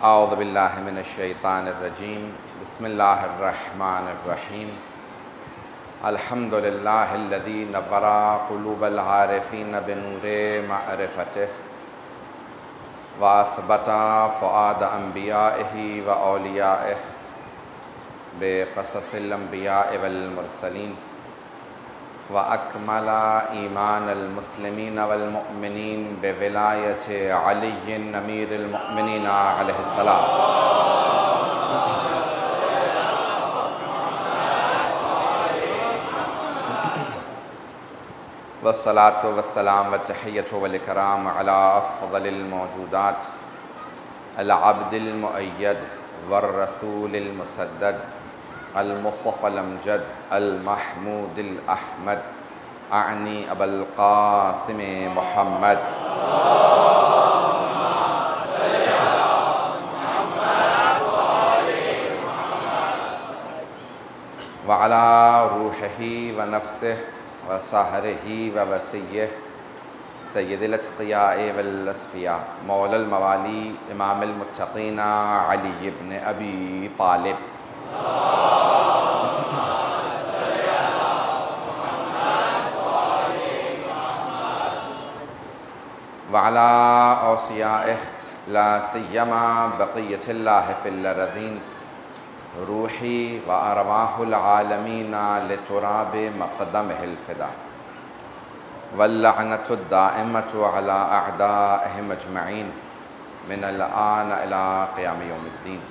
اعوذ باللہ من الشیطان الرجیم بسم اللہ الرحمن الرحیم الحمد للہ الذی نور قلوب العارفین بنور معرفتہ واثبت فؤاد انبیائہ و اولیائہ بقصص الانبیاء والمرسلین وأكمل إيمان المسلمين والمؤمنين بولاية علي أمير المؤمنين عليه السلام والصلاة والسلام والتحية والإكرام على أفضل الموجودات العبد المؤيد والرسول المسدد المصطفى الأمجد المحمود الأحمد أعني أبا القاسم محمد وعلى روحه ونفسه وسهره ووصيه سيد الأتقياء والأصفياء مولى الموالي إمام المتقين علي بن أبي طالب وعلى أوصيائه لا سيما بقية الله في الأرضين روحي وأرواح العالمين لتراب مقدمه الفداء واللعنة الدائمة على أعدائهم أجمعين من الآن إلى قيام يوم الدين.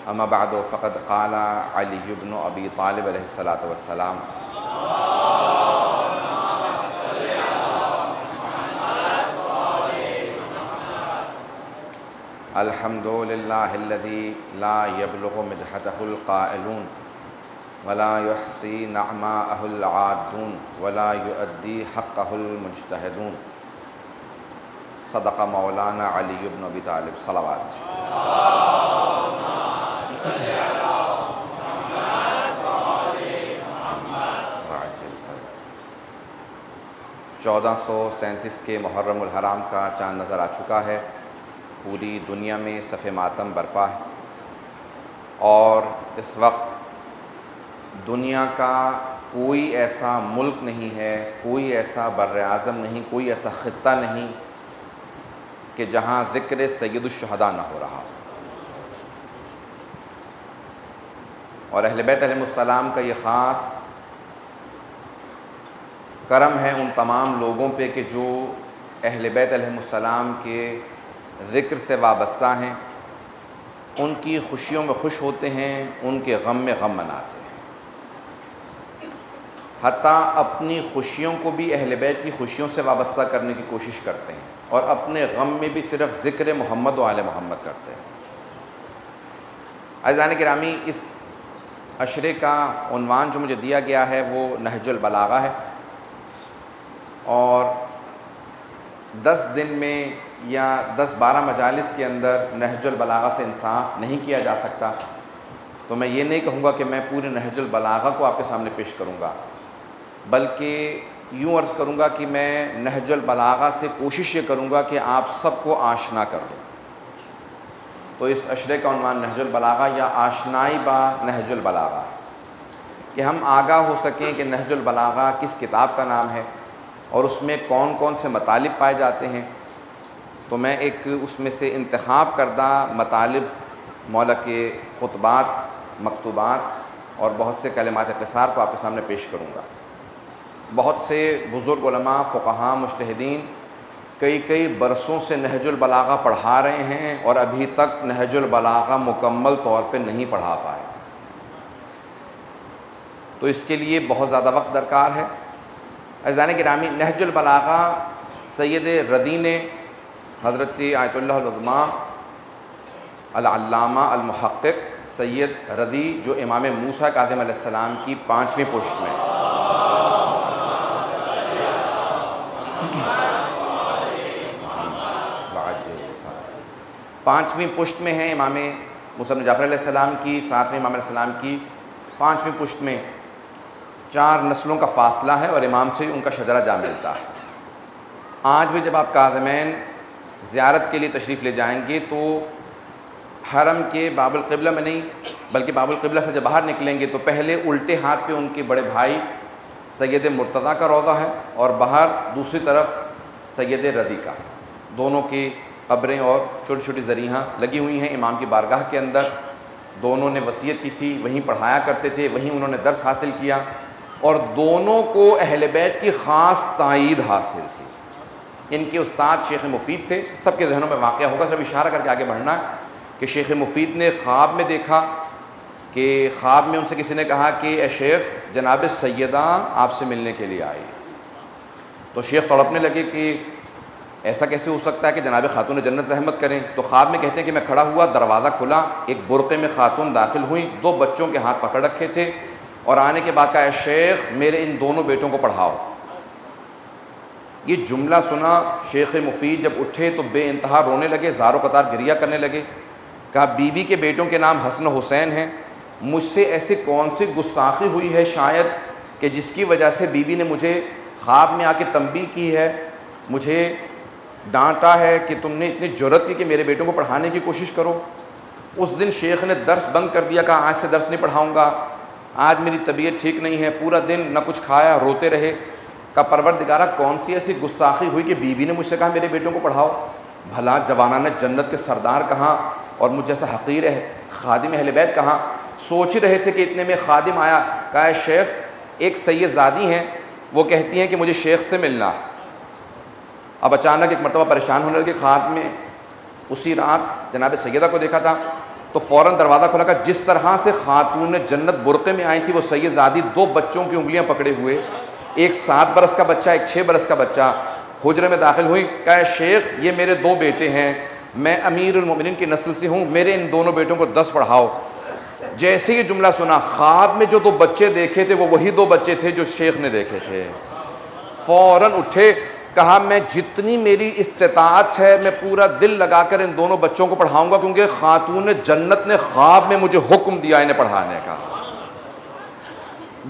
اما بعد فقد قال علی بن ابی طالب علیہ الصلاۃ والسلام الحمد للہ الذی لا یبلغ مدحتہ القائلون ولا یحصی نعماءہ العادون ولا یؤدی حقہ المجتہدون. صدق مولانا علی بن ابی طالب. صلوات. 1437 کے محرم الحرام کا چاند نظر آ چکا ہے. پوری دنیا میں صف ماتم برپا ہے اور اس وقت دنیا کا کوئی ایسا ملک نہیں ہے، کوئی ایسا بر اعظم نہیں، کوئی ایسا خطہ نہیں کہ جہاں ذکر سید الشہداء نہ ہو رہا. اور اہل بیت علیہ السلام کا یہ خاص کرم ہے ان تمام لوگوں پہ کہ جو اہل بیت علیہ السلام کے ذکر سے وابستہ ہیں، ان کی خوشیوں میں خوش ہوتے ہیں، ان کے غم میں غم مناتے ہیں، حتیٰ اپنی خوشیوں کو بھی اہل بیت کی خوشیوں سے وابستہ کرنے کی کوشش کرتے ہیں اور اپنے غم میں بھی صرف ذکر محمد و آل محمد کرتے ہیں. عزیزان گرامی، اس عشرے کا عنوان جو مجھے دیا گیا ہے وہ نہج البلاغہ ہے، اور 10 دن میں یا 10-12 مجالس کے اندر نہج البلاغہ سے انصاف نہیں کیا جا سکتا. تو میں یہ نہیں کہوں گا کہ میں پورے نہج البلاغہ کو آپ کے سامنے پیش کروں گا، بلکہ یوں عرض کروں گا کہ میں نہج البلاغہ سے کوشش یہ کروں گا کہ آپ سب کو آشنا کر دوں. تو اس عشرے کا عنوان نہج البلاغہ یا آشنائی با نہج البلاغہ، کہ ہم آگاہ ہو سکیں کہ نہج البلاغہ کس کتاب کا نام ہے اور اس میں کون کون سے مطالب پائے جاتے ہیں. تو میں ایک اس میں سے انتخاب کردہ مطالب، مولا کے خطبات، مکتوبات اور بہت سے کلمات قصار کو آپ کے سامنے پیش کروں گا. بہت سے بزرگ علماء، فقہاء، مجتہدین کئی برسوں سے نہج البلاغہ پڑھا رہے ہیں اور ابھی تک نہج البلاغہ مکمل طور پہ نہیں پڑھا پائے. تو اس کے لیے بہت زیادہ وقت درکار ہے. عزیزان گرامی، نہج البلاغہ سید رضی نے، حضرت آیت اللہ العظمیٰ العلامہ المحقق سید رضی، جو امام موسیٰ کاظم علیہ السلام کی 5ویں پشت میں، پانچویں پشت میں ہیں. امام موسیٰ بن جعفر علیہ السلام کی 7ویں امام علیہ السلام کی 5ویں پشت میں 4 نسلوں کا فاصلہ ہے اور امام سے ان کا شجرہ جا ملتا ہے. آج بھی جب آپ کاظمین زیارت کے لیے تشریف لے جائیں گے تو حرم کے باب القبلہ میں نہیں بلکہ باب القبلہ سے جب باہر نکلیں گے تو پہلے الٹے ہاتھ پہ ان کے بڑے بھائی سید مرتضیٰ کا روضہ ہے اور باہر دوسری طرف سید رضی کا، دونوں کی قبریں اور چھوٹی چھوٹی ذریحاں لگی ہوئی ہیں امام کی بارگاہ کے اندر۔ دونوں نے وصیت کی تھی، وہیں پڑھایا کرتے تھے، وہیں انہوں نے درس حاصل کیا، اور دونوں کو اہل بیت کی خاص تائید حاصل تھی۔ ان کے استاد شیخ مفید تھے، سب کے ذہنوں میں واقعہ ہوگا، صرف اشارہ کر کے آگے بڑھنا ہے کہ شیخ مفید نے خواب میں دیکھا کہ خواب میں ان سے کسی نے کہا کہ اے شیخ جناب سیدہ آپ سے ملنے کے لیے آئی۔ تو شیخ تڑپنے لگے کہ ایسا کیسے ہو سکتا ہے کہ جناب خاتون جنت زحمت کریں؟ تو خواب میں کہتے ہیں کہ میں کھڑا ہوا، دروازہ کھلا، ایک برقعے میں خاتون داخل ہوئیں، 2 بچوں کے ہاتھ پکڑ رکھے تھے، اور آنے کے بعد کہا اے شیخ میرے ان دونوں بیٹوں کو پڑھاؤ۔ یہ جملہ سنا شیخ مفید جب اٹھے تو بے انتہا رونے لگے، زار و قطار گریہ کرنے لگے۔ کہا بی بی کے بیٹوں کے نام حسن و حسین ہیں، مجھ سے ایسی کون سی گستاخی ہوئی ہے شاید کہ جس کی وجہ سے بی بی نے مجھے خواب میں آ کے تنبیہ کی ہے، مجھے ڈانٹا ہے کہ تم نے اتنی جرأت کی کہ میرے بیٹوں کو پڑھانے کی کوشش کرو۔ اس دن شیخ نے درس بند کر دیا، کہا آج سے درس نہیں پڑھاؤں گا، آج میری طبیعت ٹھیک نہیں ہے، پورا دن نہ کچھ کھایا، روتے رہے۔ کہا پروردگارہ کون سی ایسی گستاخی ہوئی کہ بی بی نے مجھ سے کہا میرے بیٹوں کو پڑھاؤ؟ بھلا جوانان جنت کے سردار کہاں اور مجھ جیسا حقیر ہے خادم اہل بیت کہاں؟ سوچ رہے تھے کہ اتنے میں خادم آیا، کہا اے شیخ ایک سید زادی ہیں، وہ کہتی ہیں کہ مجھے شیخ سے ملنا۔ اب اچانک ایک مرتبہ پریشان ہونے لگے، خواب میں اسی رات جناب سیدہ کو دیکھا تھا تو فوراً دروازہ کھولا، کہا جس طرح سے خاتون جنت برقعے میں آئی تھی وہ سید زادی 2 بچوں کی انگلیاں پکڑے ہوئے، ایک 7 برس کا بچہ ایک 6 برس کا بچہ، حجرے میں داخل ہوئی۔ کہا اے شیخ یہ میرے 2 بیٹے ہیں، میں امیر المومنین کی نسل سے ہوں، میرے ان دونوں بیٹوں کو 10 پڑھاؤ۔ جیسے یہ جملہ سنا خواب میں جو 2 بچے دیکھے تھے وہ وہی 2 بچے تھے جو شیخ نے دیکھے تھے۔ فوراً اٹھے، کہا میں جتنی میری استطاعت ہے میں پورا دل لگا کر ان دونوں بچوں کو پڑھاؤں گا، کیونکہ خاتون جنت نے خواب میں مجھے حکم دیا انہیں پڑھانے کا۔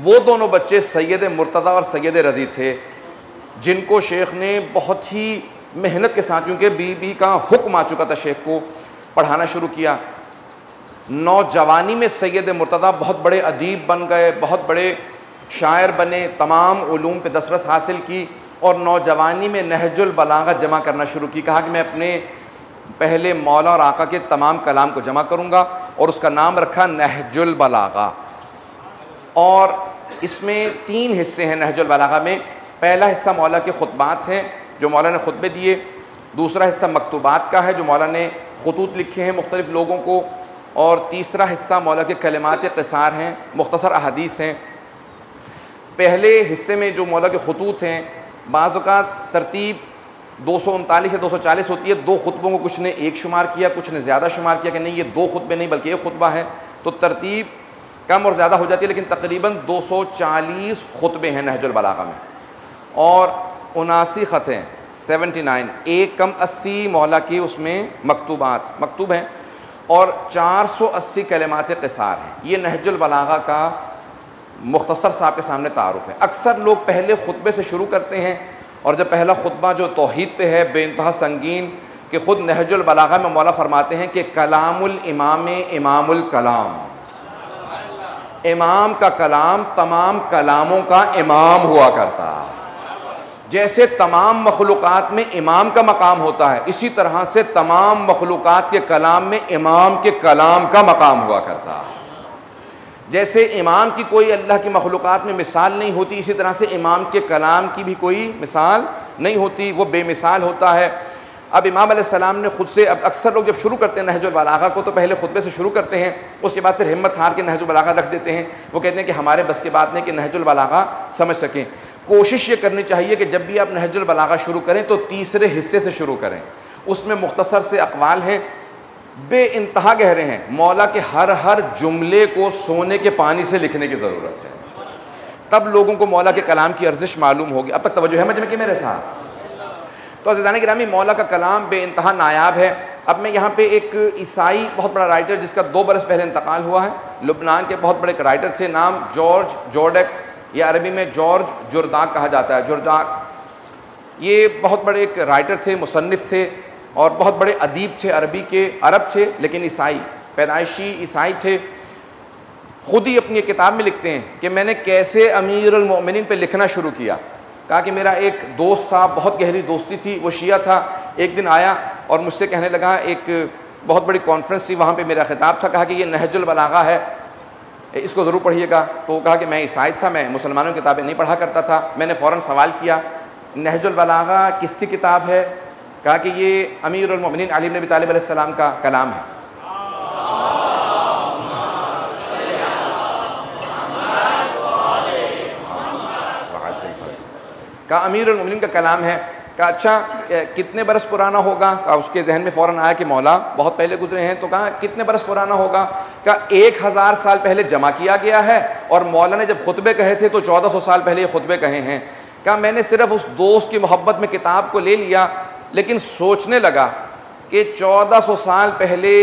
وہ دونوں بچے سید مرتضیٰ اور سید رضی تھے جن کو شیخ نے بہت ہی محنت کے ساتھ، کیونکہ بی بی کا حکم آ چکا تھا، شیخ کو پڑھانا شروع کیا۔ نوجوانی میں سید مرتضیٰ بہت بڑے ادیب بن گئے، بہت بڑے شاعر بنے، تمام علوم پہ دسترس حاصل کی، اور نوجوانی میں نہج البلاغہ جمع کرنا شروع کی۔ کہا کہ میں اپنے پہلے مولا اور آقا کے تمام کلام کو جمع کروں گا، اور اس کا نام رکھا نہج البلاغہ۔ اور اس میں 3 حصے ہیں نہج البلاغہ میں۔ پہلا حصہ مولا کے خطبات ہیں جو مولا نے خطبے دیے، دوسرا حصہ مکتوبات کا ہے جو مولا نے خطوط لکھے ہیں مختلف لوگوں کو، اور تیسرا حصہ مولا کے کلمات قصار ہیں، مختصر احادیث ہیں۔ پہلے حصے میں جو مولا کے خطوط ہیں بعض اوقات ترتیب 239 یا 240 ہوتی ہے، 2 خطبوں کو کچھ نے 1 شمار کیا، کچھ نے زیادہ شمار کیا کہ نہیں یہ 2 خطبے نہیں بلکہ 1 خطبہ ہے، تو ترتیب کم اور زیادہ ہو جاتی ہے، لیکن تقریباً 240 خطبے ہیں نہج البلاغہ میں، اور 79 خط ہیں، 79، 1 کم 80 مولا کی اس میں مکتوبات مکتوب ہیں، اور 480 کلمات قصار ہیں۔ یہ نہج البلاغہ کا مختصر سا آپ کے سامنے تعارف ہے۔ اکثر لوگ پہلے خطبے سے شروع کرتے ہیں، اور جب پہلا خطبہ جو توحید پہ ہے بے انتہا سنگین، کہ خود نہج البلاغہ میں مولا فرماتے ہیں کہ کلام الامام امام الکلام، امام کا کلام تمام کلاموں کا امام ہوا کرتا ہے۔ جیسے تمام مخلوقات میں امام کا مقام ہوتا ہے، اسی طرح سے تمام مخلوقات کے کلام میں امام کے کلام کا مقام ہوا کرتا ہے۔ جیسے امام کی کوئی اللہ کی مخلوقات میں مثال نہیں ہوتی، اسی طرح سے امام کے کلام کی بھی کوئی مثال نہیں ہوتی، وہ بے مثال ہوتا ہے۔ اب امام علیہ السلام نے خود سے، اب اکثر لوگ جب شروع کرتے ہیں نہج البلاغہ کو تو پہلے خطبے سے شروع کرتے ہیں، اس کے بعد پھر ہمت ہار کے نہج البلاغہ رکھ دیتے ہیں۔ وہ کہتے ہیں کہ ہمارے بس کی بات نہیں کہ نہج البلاغہ سمجھ سکیں۔ کوشش یہ کرنی چاہیے کہ جب بھی آپ نہج البلاغہ شروع کریں تو تیسرے حصے سے شروع کریں، اس میں مختصر سے اقوال ہیں، بے انتہا گہرے ہیں، مولا کے ہر جملے کو سونے کے پانی سے لکھنے کی ضرورت ہے، تب لوگوں کو مولا کے کلام کی ارزش معلوم ہوگی۔ اب تک توجہ ہے مجمع کی میرے ساتھ؟ تو عزیزان گرامی، مولا کا کلام بے انتہا نایاب ہے۔ اب میں یہاں پہ ایک عیسائی بہت بڑا رائٹر جس کا 2 برس پہلے انتقال ہوا ہے، لبنان کے بہت بڑے رائٹر تھے، نام جارج جورڈیک، یا عربی میں جارج جرداق کہا جاتا ہے، جرداق۔ یہ بہت بڑے ایک رائٹر تھے، مصنف تھے اور بہت بڑے ادیب تھے، عربی کے، عرب تھے لیکن عیسائی، پیدائشی عیسائی تھے. خود ہی اپنی کتاب میں لکھتے ہیں کہ میں نے کیسے امیر المؤمنین پہ لکھنا شروع کیا. کہا کہ میرا ایک دوست تھا، بہت گہری دوستی تھی، وہ شیعہ تھا. ایک دن آیا اور مجھ سے کہنے لگا، ایک بہت بڑی کانفرنس تھی، وہاں پہ میرا خطاب تھا. کہا کہ یہ نہج البلاغہ ہے، اس کو ضرور پڑھیے گا. تو کہا کہ میں عیسائی تھا، میں مسلمانوں کی کتابیں نہیں پڑھا کرتا تھا. میں نے فوراً سوال کیا، نہج البلاغہ کس کی کتاب ہے؟ کہا کہ یہ امیر المؤمنین علی بن ابی طالب علیہ السلام کا کلام ہے. کہا امیر المؤمنین کا کلام ہے. کہا اچھا کتنے برس پرانا ہوگا؟ کہا اس کے ذہن میں فوراً آیا کہ مولا بہت پہلے گزرے ہیں. تو کہا کتنے برس پرانا ہوگا؟ کہا 1000 سال پہلے جمع کیا گیا ہے اور مولا نے جب خطبے کہے تھے تو 1400 سال پہلے یہ خطبے کہے ہیں. کہا میں نے صرف اس دوست کی محبت میں کتاب کو لے لیا، لیکن سوچنے لگا کہ 1400 سال پہلے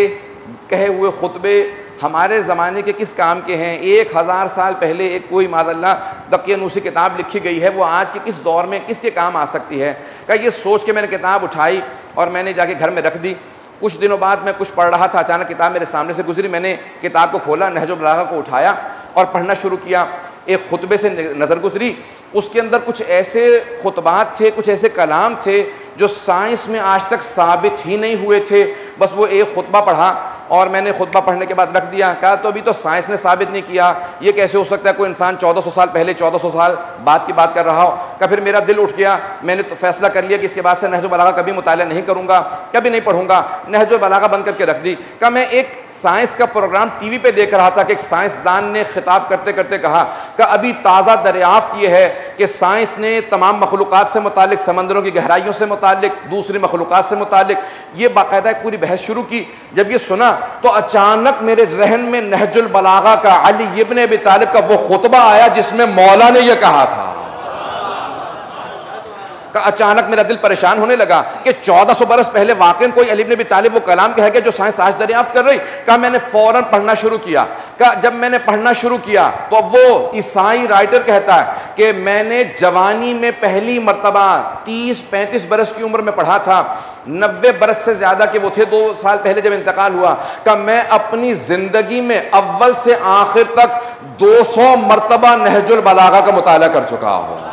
کہے ہوئے خطبے ہمارے زمانے کے کس کام کے ہیں؟ 1000 سال پہلے ایک کوئی معاذ اللہ دقیانوسی کتاب لکھی گئی ہے، وہ آج کے کس دور میں کس کے کام آ سکتی ہے؟ کہ یہ سوچ کے میں نے کتاب اٹھائی اور میں نے جا کے گھر میں رکھ دی. کچھ دنوں بعد میں کچھ پڑھ رہا تھا، اچانک کتاب میرے سامنے سے گزری. میں نے کتاب کو کھولا، نہج البلاغہ کو اٹھایا اور پڑھنا شروع کیا. ایک خطبے سے نظر گزری، اس کے اندر کچھ ایسے خطبات تھے، کچھ ایسے کلام تھے جو سائنس میں آج تک ثابت ہی نہیں ہوئے تھے. بس وہ ایک خطبہ پڑھا اور میں نے خطبہ پڑھنے کے بعد رکھ دیا. کہا تو ابھی تو سائنس نے ثابت نہیں کیا، یہ کیسے ہو سکتا ہے کوئی انسان 1400 سال پہلے 1400 سال بعد کی بات کر رہا ہو. کہ پھر میرا دل اٹھ گیا، میں نے تو فیصلہ کر لیا کہ اس کے بعد سے نہج البلاغہ کبھی مطالعہ نہیں کروں گا، کبھی نہیں پڑھوں گا. نہج البلاغہ بند کر کے رکھ دی. کہ میں ایک سائنس کا پروگرام ٹی وی پہ دیکھ رہا تھا کہ ایک سائنسدان نے خطاب کرتے کرتے کہا کہ ابھی تازہ دریافت یہ ہے کہ سائنس نے تمام مخلوقات سے متعلق، سمندروں کی گہرائیوں سے متعلق، دوسری مخلوقات سے متعلق یہ باقاعدہ ایک پوری بحث شروع کی. جب یہ سنا تو اچانک میرے ذہن میں نہج البلاغہ کا، علی ابن ابی طالب کا وہ خطبہ آیا جس میں مولا نے یہ کہا تھا. کہ اچانک میرا دل پریشان ہونے لگا کہ 1400 برس پہلے واقعاً کوئی علی بن ابی طالب وہ کلام کہہ گیا جو سائنس آج دریافت کر رہی. کہ میں نے فوراً پڑھنا شروع کیا. کہ جب میں نے پڑھنا شروع کیا تو وہ عیسائی رائٹر کہتا ہے کہ میں نے جوانی میں پہلی مرتبہ 30-35 برس کی عمر میں پڑھا تھا. 90 برس سے زیادہ کہ وہ تھے 2 سال پہلے جب انتقال ہوا. کہ میں اپنی زندگی میں اول سے آخر تک 200 مرتبہ نہج البلاغہ کا مطالعہ کر چکا ہوں.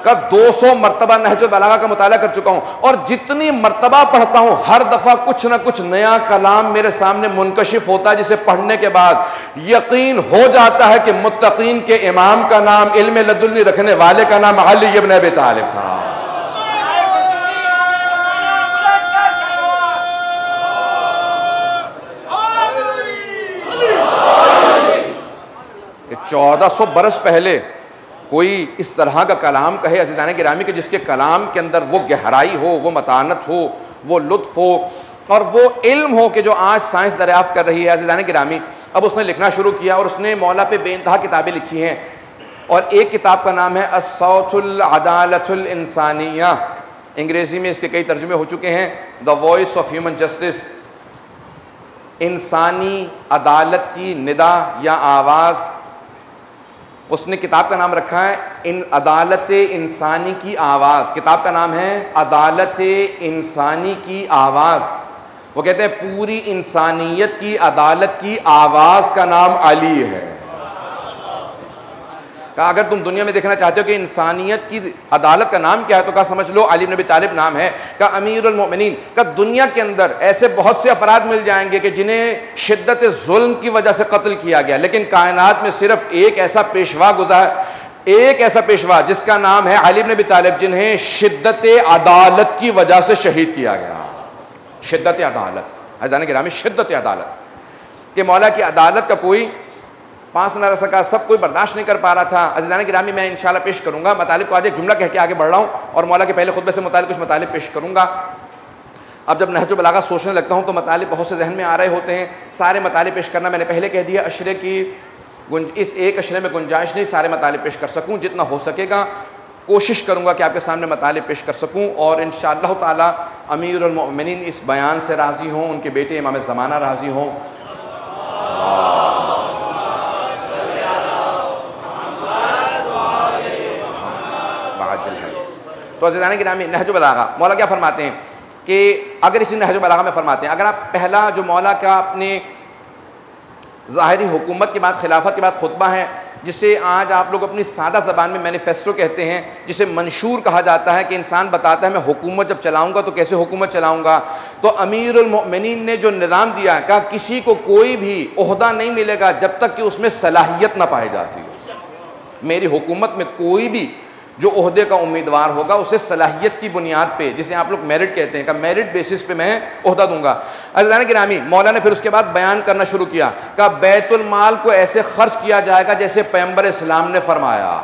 کا 200 مرتبہ نہج البلاغہ کا مطالعہ کر چکا ہوں اور جتنی مرتبہ پڑھتا ہوں ہر دفعہ کچھ نہ کچھ نیا کلام میرے سامنے منکشف ہوتا ہے جسے پڑھنے کے بعد یقین ہو جاتا ہے کہ متقین کے امام کا نام، علم لدنی رکھنے والے کا نام علی ابن ابی طالب تھا. 1400 برس پہلے کوئی اس طرح کا کلام کہے عزیزان گرامی کہ جس کے کلام کے اندر وہ گہرائی ہو، وہ متانت ہو، وہ لطف ہو اور وہ علم ہو کہ جو آج سائنس دریافت کر رہی ہے. عزیزان گرامی اب اس نے لکھنا شروع کیا اور اس نے مولا پہ بے انتہا کتابیں لکھی ہیں اور ایک کتاب کا نام ہے الصوت العدالۃ الانسانیہ. انگریزی میں اس کے کئی ترجمے ہو چکے ہیں. The voice of human justice, انسانی عدالت کی ندا یا آواز. اس نے کتاب کا نام رکھا ہے ان عدالت انسانی کی آواز. کتاب کا نام ہے عدالت انسانی کی آواز. وہ کہتے ہیں پوری انسانیت کی عدالت کی آواز کا نام علی ہے. کہا اگر تم دنیا میں دیکھنا چاہتے ہو کہ انسانیت کی عدالت کا نام کیا ہے تو کہا سمجھ لو علی بن ابی طالب نام ہے. کہا امیر المؤمنین. کہا دنیا کے اندر ایسے بہت سے افراد مل جائیں گے کہ جنہیں شدت ظلم کی وجہ سے قتل کیا گیا، لیکن کائنات میں صرف ایک ایسا پیشوا ایک ایسا پیشوا جس کا نام ہے علی بن ابی طالب، جنہیں شدت عدالت کی وجہ سے شہید کیا گیا. شدت عدالت، عزیزان گرامی، شدت عدالت کہ مولا کی عدالت کا کوئی پاس نہ رہ سکا، سب کوئی برداشت نہیں کر پا رہا تھا. عزیزان گرامی میں انشاءاللہ پیش کروں گا مطالب کو. آج ایک جملہ کہہ کے آگے بڑھ رہا ہوں اور مولا کے پہلے خطبے سے متعلق کچھ مطالب پیش کروں گا. اب جب نہج البلاغہ سوچنے لگتا ہوں تو مطالب بہت سے ذہن میں آ رہے ہوتے ہیں. سارے مطالب پیش کرنا میں نے پہلے کہہ دیا اشرے کی اس ایک اشرے میں گنجائش نہیں سارے مطالب پیش کر سکوں. جتنا ہو سکے گا کوشش کروں گا کہ آپ کے سامنے مطالب پیش کر سکوں اور انشاءاللہ تعالی امیر المؤمنین اس بیان سے راضی ہوں، ان کے بیٹے امام زمانہ راضی ہوں. تو عزیزان گرامی نہج البلاغہ مولا کیا فرماتے ہیں کہ اگر اسی نہج البلاغہ میں فرماتے ہیں، اگر آپ پہلا جو مولا کا اپنے ظاہری حکومت کے بعد خلافت کے بعد خطبہ ہے، جسے آج آپ لوگ اپنی سادہ زبان میں مینیفیسٹو کہتے ہیں، جسے منشور کہا جاتا ہے کہ انسان بتاتا ہے میں حکومت جب چلاؤں گا تو کیسے حکومت چلاؤں گا، تو امیر المؤمنین نے جو نظام دیا کہ کسی کو کوئی بھی عہدہ نہیں ملے گا جب تک کہ اس میں صلاحیت نہ پائی جاتی ہو۔ میری حکومت میں کوئی بھی جو عہدے کا امیدوار ہوگا اسے صلاحیت کی بنیاد پہ، جسے آپ لوگ میرٹ کہتے ہیں، کہ میرٹ بیسس پہ میں عہدہ دوں گا۔ عزیزان گرامی مولا نے پھر اس کے بعد بیان کرنا شروع کیا کہ بیت المال کو ایسے خرچ کیا جائے گا جیسے پیغمبر اسلام نے فرمایا،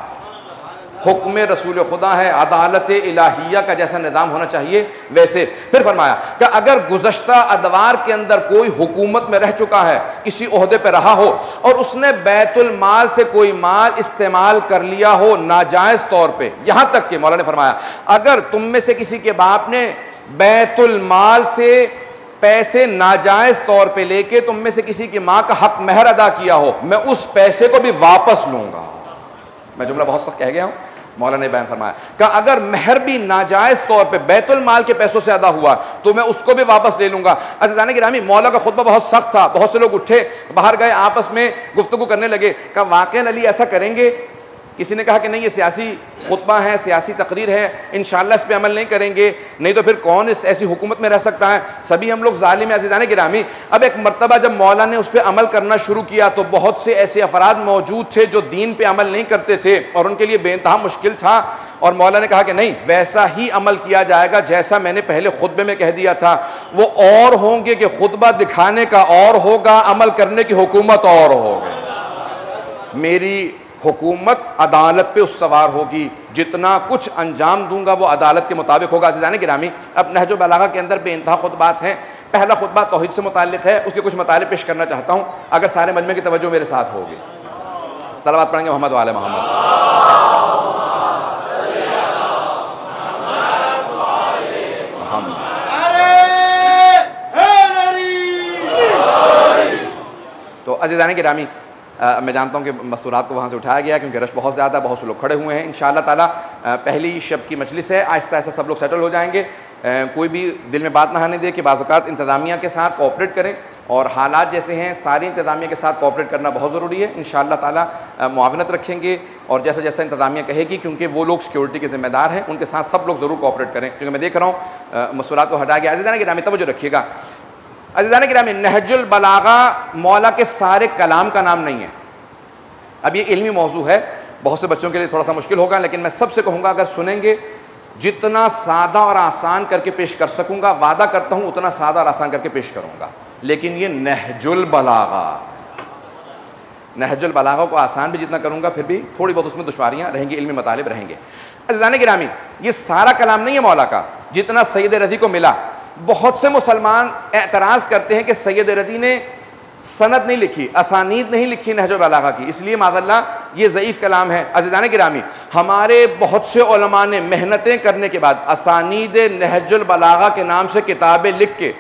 حکم رسول خدا ہے، عدالت الہیہ کا جیسا نظام ہونا چاہیے ویسے۔ پھر فرمایا کہ اگر گزشتہ ادوار کے اندر کوئی حکومت میں رہ چکا ہے، کسی عہدے پہ رہا ہو اور اس نے بیت المال سے کوئی مال استعمال کر لیا ہو ناجائز طور پہ، یہاں تک کہ مولا نے فرمایا اگر تم میں سے کسی کے باپ نے بیت المال سے پیسے ناجائز طور پہ لے کے تم میں سے کسی کی ماں کا حق مہر ادا کیا ہو، میں اس پیسے کو بھی واپس لوں گا۔ میں جملہ بہت سخت کہہ گیا ہوں، مولا نے بیان فرمایا کہ اگر مہر بھی ناجائز طور پہ بیت المال کے پیسوں سے ادا ہوا تو میں اس کو بھی واپس لے لوں گا۔ عزیزان گرامی مولا کا خطبہ بہت سخت تھا، بہت سے لوگ اٹھے باہر گئے آپس میں گفتگو کرنے لگے کہ واقعاً علی ایسا کریں گے؟ کسی نے کہا کہ نہیں یہ سیاسی خطبہ ہے، سیاسی تقریر ہے، انشاءاللہ اس پہ عمل نہیں کریں گے، نہیں تو پھر کون اس ایسی حکومت میں رہ سکتا ہے، سبھی ہم لوگ ظالم ہیں۔ عزیزان گرامی اب ایک مرتبہ جب مولا نے اس پہ عمل کرنا شروع کیا تو بہت سے ایسے افراد موجود تھے جو دین پہ عمل نہیں کرتے تھے اور ان کے لیے بے انتہا مشکل تھا، اور مولا نے کہا کہ نہیں ویسا ہی عمل کیا جائے گا جیسا میں نے پہلے خطبے میں کہہ دیا تھا، وہ اور ہوں گے کہ خطبہ دکھانے کا اور ہوگا، عمل کرنے کی حکومت اور ہوگی۔ میری حکومت عدالت پہ استوار ہوگی، جتنا کچھ انجام دوں گا وہ عدالت کے مطابق ہوگا۔ عزیزان گرامی اب نہج البلاغہ کے اندر بے انتہا خطبات ہیں۔ پہلا خطبہ توحید سے متعلق ہے، اس کے کچھ مطالب پیش کرنا چاہتا ہوں اگر سارے مجمع کی توجہ میرے ساتھ ہوگی۔ صلوات پڑھیں گے محمد و آل محمد۔ تو عزیزان گرامی میں جانتا ہوں کہ مستورات کو وہاں سے اٹھایا گیا کیونکہ رش بہت زیادہ، بہت سے لوگ کھڑے ہوئے ہیں۔ انشاءاللہ تعالیٰ پہلی شب کی مجلس ہے، آہستہ آہستہ سب لوگ سیٹل ہو جائیں گے۔ کوئی بھی دل میں بات نہ آنے دے کہ بعض اوقات انتظامیہ کے ساتھ کوآپریٹ کریں، اور حالات جیسے ہیں ساری انتظامیہ کے ساتھ کوآپریٹ کرنا بہت ضروری ہے۔ انشاءاللہ تعالیٰ معاونت رکھیں گے، اور جیسا جیسا انتظامیہ کہے گی، کیونکہ وہ لوگ سیکیورٹی کے ذمہ دار ہیں، ان کے ساتھ سب لوگ ضرور کوآپریٹ کریں، کیونکہ میں دیکھ رہا ہوں مستورات کو ہٹا گیا۔ عزیزان گرامی توجہ رکھیے گا، عزیزان گرامی نہج البلاغہ مولا کے سارے کلام کا نام نہیں ہے۔ اب یہ علمی موضوع ہے، بہت سے بچوں کے لیے تھوڑا سا مشکل ہوگا، لیکن میں سب سے کہوں گا اگر سنیں گے جتنا سادہ اور آسان کر کے پیش کر سکوں گا، وعدہ کرتا ہوں اتنا سادہ اور آسان کر کے پیش کروں گا، لیکن یہ نہج البلاغہ، نہج البلاغہ کو آسان بھی جتنا کروں گا پھر بھی تھوڑی بہت اس میں دشواریاں رہیں گی، علمی مطالب رہیں گے۔ عزیزان گرامی یہ سارا کلام نہیں ہے مولا کا جتنا سید رضی کو ملا۔ بہت سے مسلمان اعتراض کرتے ہیں کہ سید رضی نے سند نہیں لکھی، اسانید نہیں لکھی نہج البلاغہ کی، اس لیے معاذ اللہ یہ ضعیف کلام ہے۔ عزیزان گرامی ہمارے بہت سے علماء نے محنتیں کرنے کے بعد اسانید نہج البلاغہ کے نام سے کتابیں لکھ کے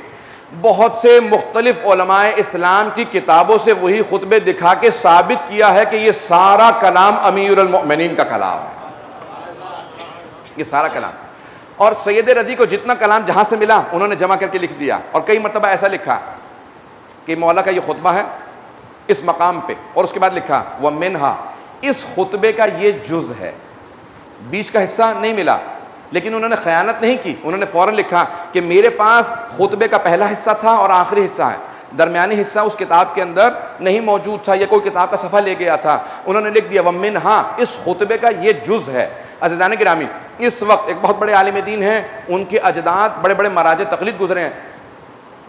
بہت سے مختلف علماء اسلام کی کتابوں سے وہی خطبے دکھا کے ثابت کیا ہے کہ یہ سارا کلام امیر المؤمنین کا کلام ہے، یہ سارا کلام۔ اور سید رضی کو جتنا کلام جہاں سے ملا انہوں نے جمع کر کے لکھ دیا، اور کئی مرتبہ ایسا لکھا کہ مولا کا یہ خطبہ ہے اس مقام پہ، اور اس کے بعد لکھا وَمِنْهَا، اس خطبے کا یہ جز ہے، بیچ کا حصہ نہیں ملا، لیکن انہوں نے خیانت نہیں کی، انہوں نے فوراً لکھا کہ میرے پاس خطبے کا پہلا حصہ تھا اور آخری حصہ ہے، درمیانی حصہ اس کتاب کے اندر نہیں موجود تھا، یہ کوئی کتاب کا صفحہ لے گیا تھا، انہوں نے لکھ دیا وَمِنْهَا، اس خطبے کا یہ جز ہے۔ عزیزان گرامی اس وقت ایک بہت بڑے عالم دین ہیں، ان کے اجداد بڑے بڑے مراجع تقلید گزرے ہیں،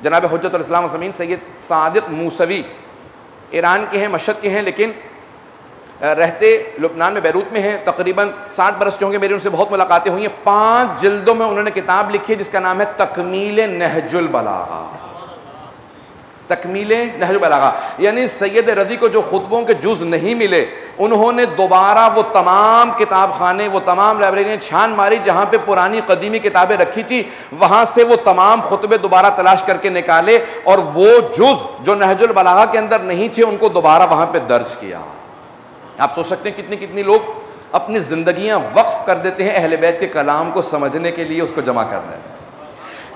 جناب حجت الاسلام والمسلمین سید صادق موسوی، ایران کے ہیں، مشہد کے ہیں، لیکن رہتے لبنان میں بیروت میں ہیں، تقریباً 60 برس کے ہوں گے، میری ان سے بہت ملاقاتیں ہوئی ہیں۔ 5 جلدوں میں انہوں نے کتاب لکھی ہے جس کا نام ہے تکمیل نہج البلاغہ، تکمیل نہج البلاغہ، یعنی سید رضی کو جو خطبوں کے جز نہیں ملے انہوں نے دوبارہ وہ تمام کتاب خانے، وہ تمام لائبریریاں چھان ماری جہاں پہ پرانی قدیمی کتابیں رکھی تھی، وہاں سے وہ تمام خطبے دوبارہ تلاش کر کے نکالے، اور وہ جز جو نہج البلاغہ کے اندر نہیں تھے ان کو دوبارہ وہاں پہ درج کیا۔ آپ سوچ سکتے ہیں کتنی لوگ اپنی زندگیاں وقف کر دیتے ہیں اہل بیت کے کلام کو سمجھنے کے لیے، اس کو جمع کرنے میں۔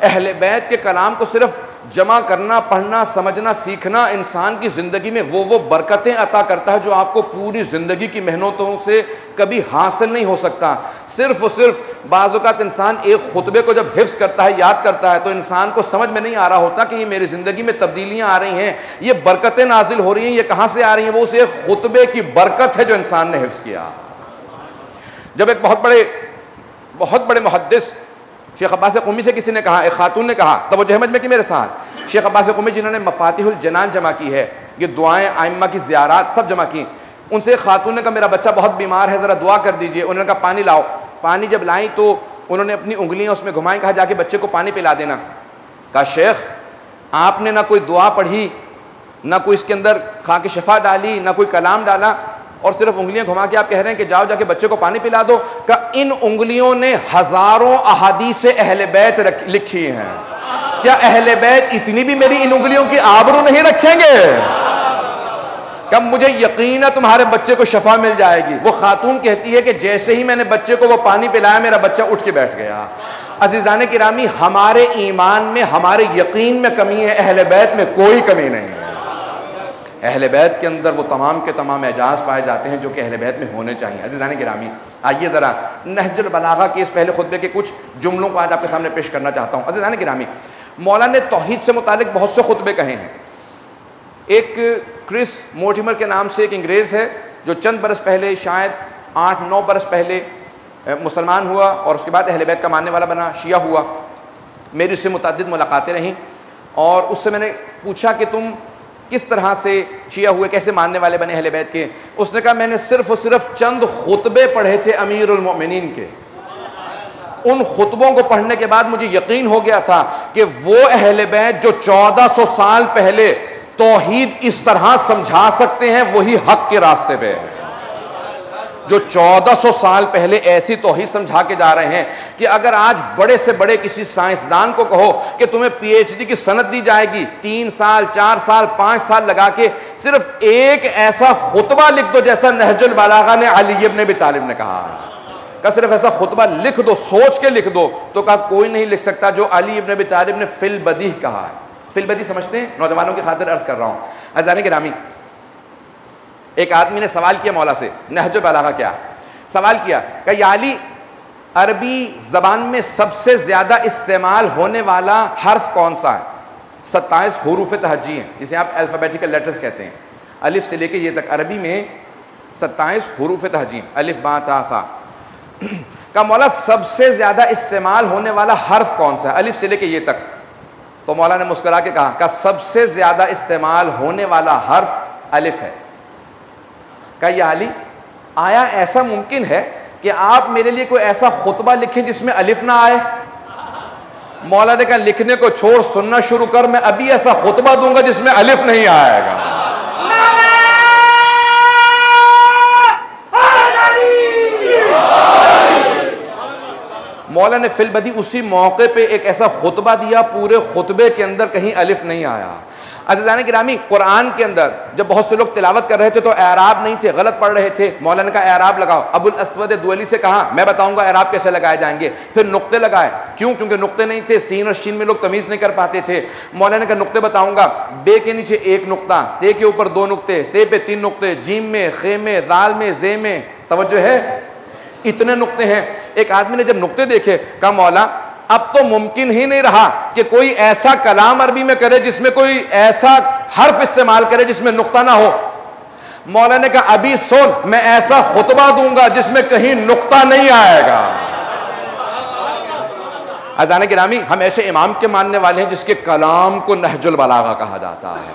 اہل بیت کے کلام کو صرف جمع کرنا، پڑھنا، سمجھنا، سیکھنا انسان کی زندگی میں وہ برکتیں عطا کرتا ہے جو آپ کو پوری زندگی کی محنتوں سے کبھی حاصل نہیں ہو سکتا۔ صرف اور صرف بعض اوقات انسان ایک خطبے کو جب حفظ کرتا ہے، یاد کرتا ہے، تو انسان کو سمجھ میں نہیں آ رہا ہوتا کہ یہ میری زندگی میں تبدیلیاں آ رہی ہیں، یہ برکتیں نازل ہو رہی ہیں، یہ کہاں سے آ رہی ہیں؟ وہ اس ایک خطبے کی برکت ہے جو انسان نے حفظ کیا۔ جب ایک بہت بڑے محدث شیخ عباس قمی سے کسی نے کہا، ایک خاتون نے کہا، توجہ احمد میں کہ میرے ساتھ، شیخ عباس قمی جنہوں نے مفاتیح الجنان جمع کی ہے، یہ دعائیں ائمہ کی زیارات سب جمع کی، ان سے ایک خاتون نے کہا میرا بچہ بہت بیمار ہے، ذرا دعا کر دیجئے۔ انہوں نے کہا پانی لاؤ۔ پانی جب لائیں تو انہوں نے اپنی انگلیاں اس میں گھمائیں، کہا جا کے بچے کو پانی پلا دینا۔ کہا شیخ آپ نے نہ کوئی دعا پڑھی، نہ کوئی اس کے اندر خاک شفا ڈالی، نہ کوئی کلام ڈالا، اور صرف انگلیاں گھما کے آپ کہہ رہے ہیں کہ جاؤ جا کے بچے کو پانی پلا دو۔ کہ ان انگلیوں نے ہزاروں احادیث اہل بیت لکھی ہیں، کیا اہل بیت اتنی بھی میری ان انگلیوں کی آبرو نہیں رکھیں گے؟ کہ مجھے یقین ہے تمہارے بچے کو شفا مل جائے گی۔ وہ خاتون کہتی ہے کہ جیسے ہی میں نے بچے کو وہ پانی پلایا میرا بچہ اٹھ کے بیٹھ گیا۔ عزیزان گرامی، ہمارے ایمان میں، ہمارے یقین میں کمی ہے، اہل بیت میں کوئی کمی نہیں ہے۔ اہل بیت کے اندر وہ تمام کے تمام اعجاز پائے جاتے ہیں جو کہ اہل بیت میں ہونے چاہیے۔ عزیزان گرامی، آئیے ذرا نہج البلاغہ کے اس پہلے خطبے کے کچھ جملوں کو آج آپ کے سامنے پیش کرنا چاہتا ہوں۔ عزیزان گرامی، مولانا نے توحید سے متعلق بہت سے خطبے کہے ہیں۔ ایک کرس مورٹیمر کے نام سے ایک انگریز ہے جو چند برس پہلے، شاید 8-9 برس پہلے مسلمان ہوا اور اس کے بعد اہل بیت کا ماننے والا بنا، شیعہ ہوا۔ میری اس سے متعدد ملاقاتیں رہیں اور اس سے میں نے پوچھا کہ تم کس طرح سے شیعہ ہوئے، کیسے ماننے والے بنے اہل بیت کے؟ اس نے کہا میں نے صرف اور صرف چند خطبے پڑھے تھے امیر المؤمنین کے، ان خطبوں کو پڑھنے کے بعد مجھے یقین ہو گیا تھا کہ وہ اہل بیت جو 1400 سال پہلے توحید اس طرح سمجھا سکتے ہیں وہی حق کے راستے پہ ہے، جو 1400 سال پہلے ایسی توحید سمجھا کے جا رہے ہیں کہ اگر آج بڑے سے بڑے کسی سائنسدان کو کہو کہ تمہیں پی ایچ ڈی کی سند دی جائے گی 3 سال 4 سال 5 سال لگا کے صرف ایک ایسا خطبہ لکھ دو جیسا نہج البلاغہ نے علی ابن ابی طالب نے کہا ہے، کہ صرف ایسا خطبہ لکھ دو، سوچ کے لکھ دو، تو کہا کوئی نہیں لکھ سکتا جو علی ابن ابی طالب نے فی البدیہ کہا ہے۔ فی البدیہ سمجھتے ہیں؟ نوجوانوں کی خاطر عرض کر رہا ہوں۔ عزیزان گرامی، ایک آدمی نے سوال کیا مولا سے، نہج البلاغہ کیا؟ سوال کیا کہ یا علی، عربی زبان میں سب سے زیادہ استعمال ہونے والا حرف کون سا ہے؟ 27 حروف تہجی ہیں، جسے آپ الفابیٹیکل لیٹرز کہتے ہیں، الف سے لے کے یہ تک عربی میں 27 حروف تہجی ہیں، الف با تا ثا۔ کہ مولا سب سے زیادہ استعمال ہونے والا حرف کون سا ہے الف سے لے کے یہ تک؟ تو مولا نے مسکرا کے کہا کہ سب سے زیادہ استعمال ہونے والا حرف الف ہے۔ کہ یا علی، آیا ایسا ممکن ہے کہ آپ میرے لیے کوئی ایسا خطبہ لکھیں جس میں الف نہ آئے؟ مولا نے کہا لکھنے کو چھوڑ، سننا شروع کر، میں ابھی ایسا خطبہ دوں گا جس میں الف نہیں آئے گا۔ مولا نے فی البدیہ اسی موقع پہ ایک ایسا خطبہ دیا، پورے خطبے کے اندر کہیں الف نہیں آیا۔ عزیزان گرامی، قرآن کے اندر جب بہت سے لوگ تلاوت کر رہے تھے تو اعراب نہیں تھے، غلط پڑھ رہے تھے، مولا نے کہا اعراب لگاؤ۔ ابو الاسود دؤلی سے کہا میں بتاؤں گا اعراب کیسے لگائے جائیں گے، پھر نقطے لگائے، کیوں؟ کیونکہ نقطے نہیں تھے، سین اور شین میں لوگ تمیز نہیں کر پاتے تھے۔ مولا نے کہا نقطے بتاؤں گا، بے کے نیچے 1 نقطہ، تے کے اوپر 2 نقطے، تے پہ 3 نقطے، جیم میں، خے میں، ذال میں، زے میں، توجہ ہے، اتنے نقطے ہیں۔ ایک آدمی نے جب نقطے دیکھے کہا مولا اب تو ممکن ہی نہیں رہا کہ کوئی ایسا کلام عربی میں کرے جس میں کوئی ایسا حرف استعمال کرے جس میں نقطہ نہ ہو۔ مولا نے کہا ابھی سن، میں ایسا خطبہ دوں گا جس میں کہیں نقطہ نہیں آئے گا۔ عزیزان گرامی، ہم ایسے امام کے ماننے والے ہیں جس کے کلام کو نہج البلاغہ کہا جاتا ہے،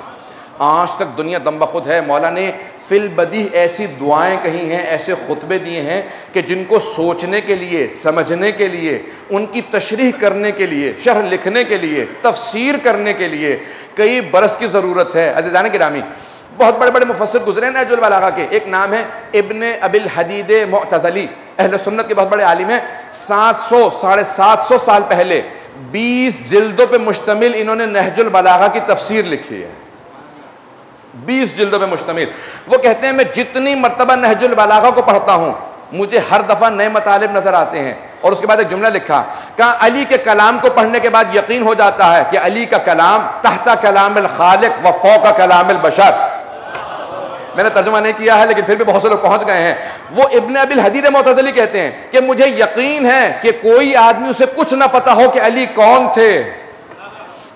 آج تک دنیا دم بخود ہے۔ مولا نے فی البدیہ ایسی دعائیں کہی ہیں، ایسے خطبے دیے ہیں کہ جن کو سوچنے کے لیے، سمجھنے کے لیے، ان کی تشریح کرنے کے لیے، شرح لکھنے کے لیے، تفسیر کرنے کے لیے کئی برس کی ضرورت ہے۔ عزیزان گرامی، بہت بڑے بڑے مفسر گزرے نہج البلاغہ کے، ایک نام ہے ابن ابی الحدید معتزلی، اہل سنت کے بہت بڑے عالم ہیں۔ 700-750 سال پہلے 20 جلدوں پہ مشتمل انہوں نے نہج البلاغہ کی تفسیر لکھی ہے، 20 جلدوں پہ مشتمل۔ وہ کہتے ہیں میں جتنی مرتبہ نہج البلاغہ کو پڑھتا ہوں مجھے ہر دفعہ نئے مطالب نظر آتے ہیں. اور اس کے بعد ایک جملہ لکھا, کہا علی کے کلام کو پڑھنے کے بعد یقین ہو جاتا ہے کہ علی کا کلام تحت کلام الخالق و فوق کلام البشر. میں نے ترجمہ نہیں کیا ہے لیکن پھر بھی بہت سے لوگ پہنچ گئے ہیں. وہ ابن ابی الحدید معتزلی کہتے ہیں کہ مجھے یقین ہے کہ کوئی آدمی اسے کچھ نہ پتا ہو کہ علی کون تھے,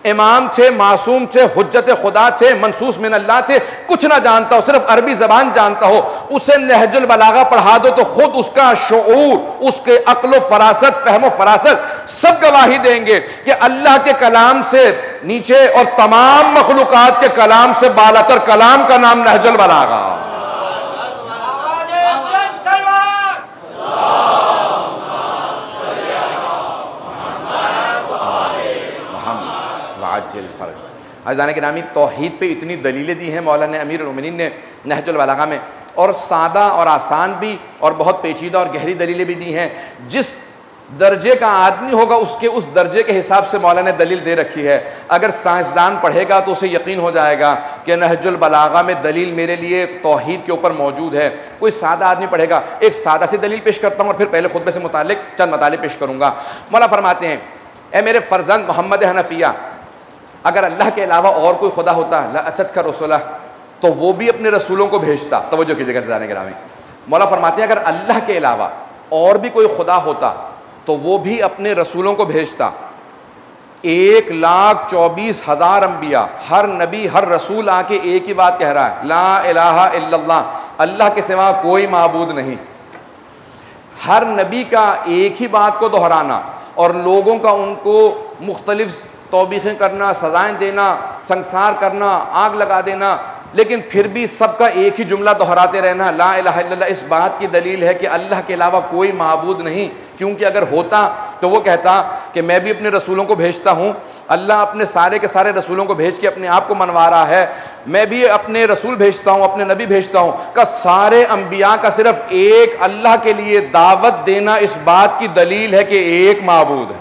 امام تھے, معصوم تھے, حجت خدا تھے, منصوص من اللہ تھے, کچھ نہ جانتا ہو, صرف عربی زبان جانتا ہو, اسے نہج البلاغہ پڑھا دو تو خود اس کا شعور, اس کے عقل و فراست, فہم و فراست سب گواہی دیں گے کہ اللہ کے کلام سے نیچے اور تمام مخلوقات کے کلام سے بالاتر کلام کا نام نہج البلاغہ. عزیزان گرامی, توحید پہ اتنی دلیلیں دی ہیں مولانا امیر المومنین نے نہج البلاغہ میں, اور سادہ اور آسان بھی اور بہت پیچیدہ اور گہری دلیلیں بھی دی ہیں. جس درجے کا آدمی ہوگا اس درجے کے حساب سے مولانا نے دلیل دے رکھی ہے. اگر سائنسدان پڑھے گا تو اسے یقین ہو جائے گا کہ نہج البلاغہ میں دلیل میرے لیے توحید کے اوپر موجود ہے. کوئی سادہ آدمی پڑھے گا, ایک سادہ سی دلیل پیش کرتا ہوں اور پھر پہلے خطبے سے متعلق چند مطالب پیش کروں گا. مولا فرماتے ہیں, اے میرے فرزند محمد حنفیہ, اگر اللہ کے علاوہ اور کوئی خدا ہوتا لَأَتَتْكَ رُسُلَهُ, تو وہ بھی اپنے رسولوں کو بھیجتا. توجہ کیجیے گا عزیزان گرامی, مولا فرماتے ہیں اگر اللہ کے علاوہ اور بھی کوئی خدا ہوتا تو وہ بھی اپنے رسولوں کو بھیجتا. 1,24,000 انبیاء, ہر نبی ہر رسول آ کے ایک ہی بات کہہ رہا ہے, لا الہ الا اللہ, اللہ کے سوا کوئی معبود نہیں. ہر نبی کا ایک ہی بات کو دہرانا اور لوگوں کا ان کو مختلف توبیخیں کرنا, سزائیں دینا, سنسار کرنا, آگ لگا دینا, لیکن پھر بھی سب کا ایک ہی جملہ دہراتے رہنا, لا الہ الا اللہ. اس بات کی دلیل ہے کہ اللہ کے علاوہ کوئی معبود نہیں, کیونکہ اگر ہوتا تو وہ کہتا کہ میں بھی اپنے رسولوں کو بھیجتا ہوں, اللہ اپنے سارے کے سارے رسولوں کو بھیج کے اپنے آپ کو منوا رہا ہے, میں بھی اپنے رسول بھیجتا ہوں, اپنے نبی بھیجتا ہوں. کہ سارے انبیاء کا صرف ایک اللہ کے لیے دعوت دینا اس بات کی دلیل ہے کہ ایک معبود ہے.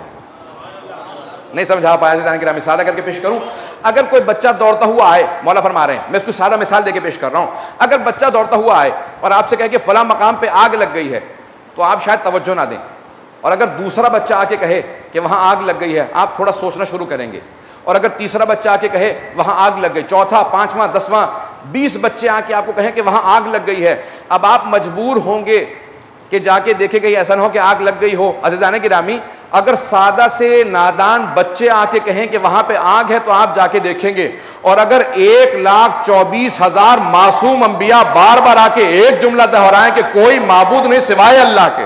نہیں سمجھا پایا کہ میں سادہ کر کے پیش کروں. اگر کوئی بچہ دوڑتا ہوا آئے, مولا فرما رہے ہیں, میں اس کو سادہ مثال دے کے پیش کر رہا ہوں. اگر بچہ دوڑتا ہوا آئے اور آپ سے کہے کہ فلاں مقام پہ آگ لگ گئی ہے, تو آپ شاید توجہ نہ دیں. اور اگر دوسرا بچہ آ کے کہے کہ وہاں آگ لگ گئی ہے, آپ تھوڑا سوچنا شروع کریں گے. اور اگر تیسرا بچہ آ کے کہے وہاں آگ لگ گئی, چوتھا, پانچواں, 10واں, 20 بچے آ کے آپ کو کہیں کہ وہاں آگ لگ گئی ہے, اب آپ مجبور ہوں گے کہ جا کے دیکھے گئی, ایسا نہ ہو کہ آگ لگ گئی ہو. عزیزان گرامی, اگر سادہ سے نادان بچے آ کے کہیں کہ وہاں پہ آگ ہے تو آپ جا کے دیکھیں گے. اور اگر 1,24,000 معصوم انبیاء بار بار آ کے ایک جملہ دہرائیں کہ کوئی معبود نہیں سوائے اللہ کے,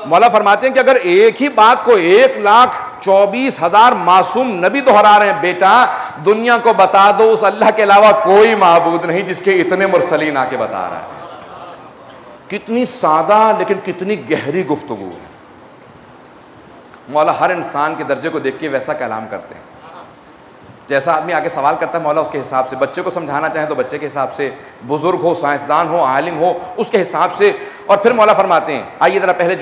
مولا فرماتے ہیں کہ اگر ایک ہی بات کو 1,24,000 معصوم نبی دہرا رہے ہیں, بیٹا دنیا کو بتا دو اس اللہ کے علاوہ کوئی معبود نہیں جس کے اتنے مرسلین آ کے بتا رہا ہے. کتنی سادہ لیکن کتنی گہری گفتگو ہے. مولا ہر انسان کے درجے کو دیکھ کے ویسا کلام کرتے ہیں. جیسا آدمی آگے سوال کرتا ہے مولا اس کے حساب سے, بچے کو سمجھانا چاہیں تو بچے کے حساب سے, بزرگ ہو, سائنسدان ہو, عالم ہو, اس کے حساب سے. اور پھر مولا فرماتے ہیں, آئیے ذرا پہلے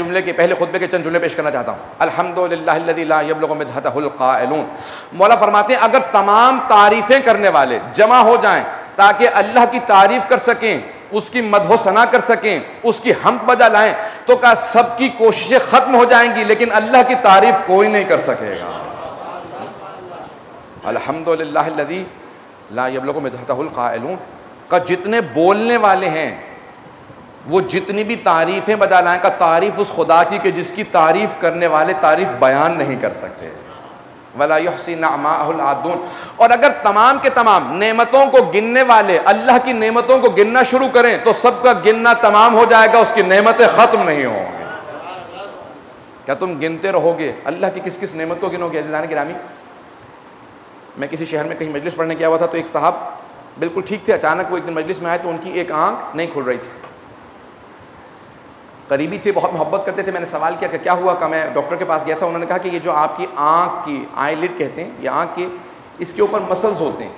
خطبے کے چند جملے پیش کرنا چاہتا ہوں. الحمدللہ الذی لا یبلغ مدحتہ القائلون. مولا فرماتے ہیں اگر تمام تعریفیں کرنے والے جمع ہو جائیں تاکہ اللہ کی تعریف کر سکیں, اس کی مدح و ثنا کر سکیں, اس کی حمد بجا لائیں, تو کہا سب کی کوششیں ختم ہو جائیں گی لیکن اللہ کی تعریف کوئی نہیں کر سکے گا. الحمدللہ الذی لا یبلغ مدحتہ القائلون کا جتنے بولنے والے ہیں وہ جتنی بھی تعریفیں بجا لائیں, کا تعریف اس خدا کی کہ جس کی تعریف کرنے والے تعریف بیان نہیں کر سکتے. وَلَا يُحْصِي نِعْمَاءَهُ الْعَادُونَ. اور اگر تمام کے تمام نعمتوں کو گننے والے اللہ کی نعمتوں کو گننا شروع کریں تو سب کا گننا تمام ہو جائے گا, اس کی نعمتیں ختم نہیں ہوں گے. کیا تم گنتے رہو گے اللہ کی کس کس نعمت کو گنو گے؟ عزیزان گرامی, میں کسی شہر میں کہیں مجلس پڑھنے گیا ہوا تھا تو ایک صاحب بالکل ٹھیک تھے, اچانک وہ ایک دن مجلس میں آئے تو ان کی ایک آنکھ نہیں کھل رہی تھی. قریبی تھے, بہت محبت کرتے تھے. میں نے سوال کیا کہ کیا ہوا؟ کہ میں ڈاکٹر کے پاس گیا تھا, انہوں نے کہا کہ یہ جو آپ کی آنکھ کی آئی لڈ کہتے ہیں, یہ آنکھ کے اس کے اوپر مسلز ہوتے ہیں,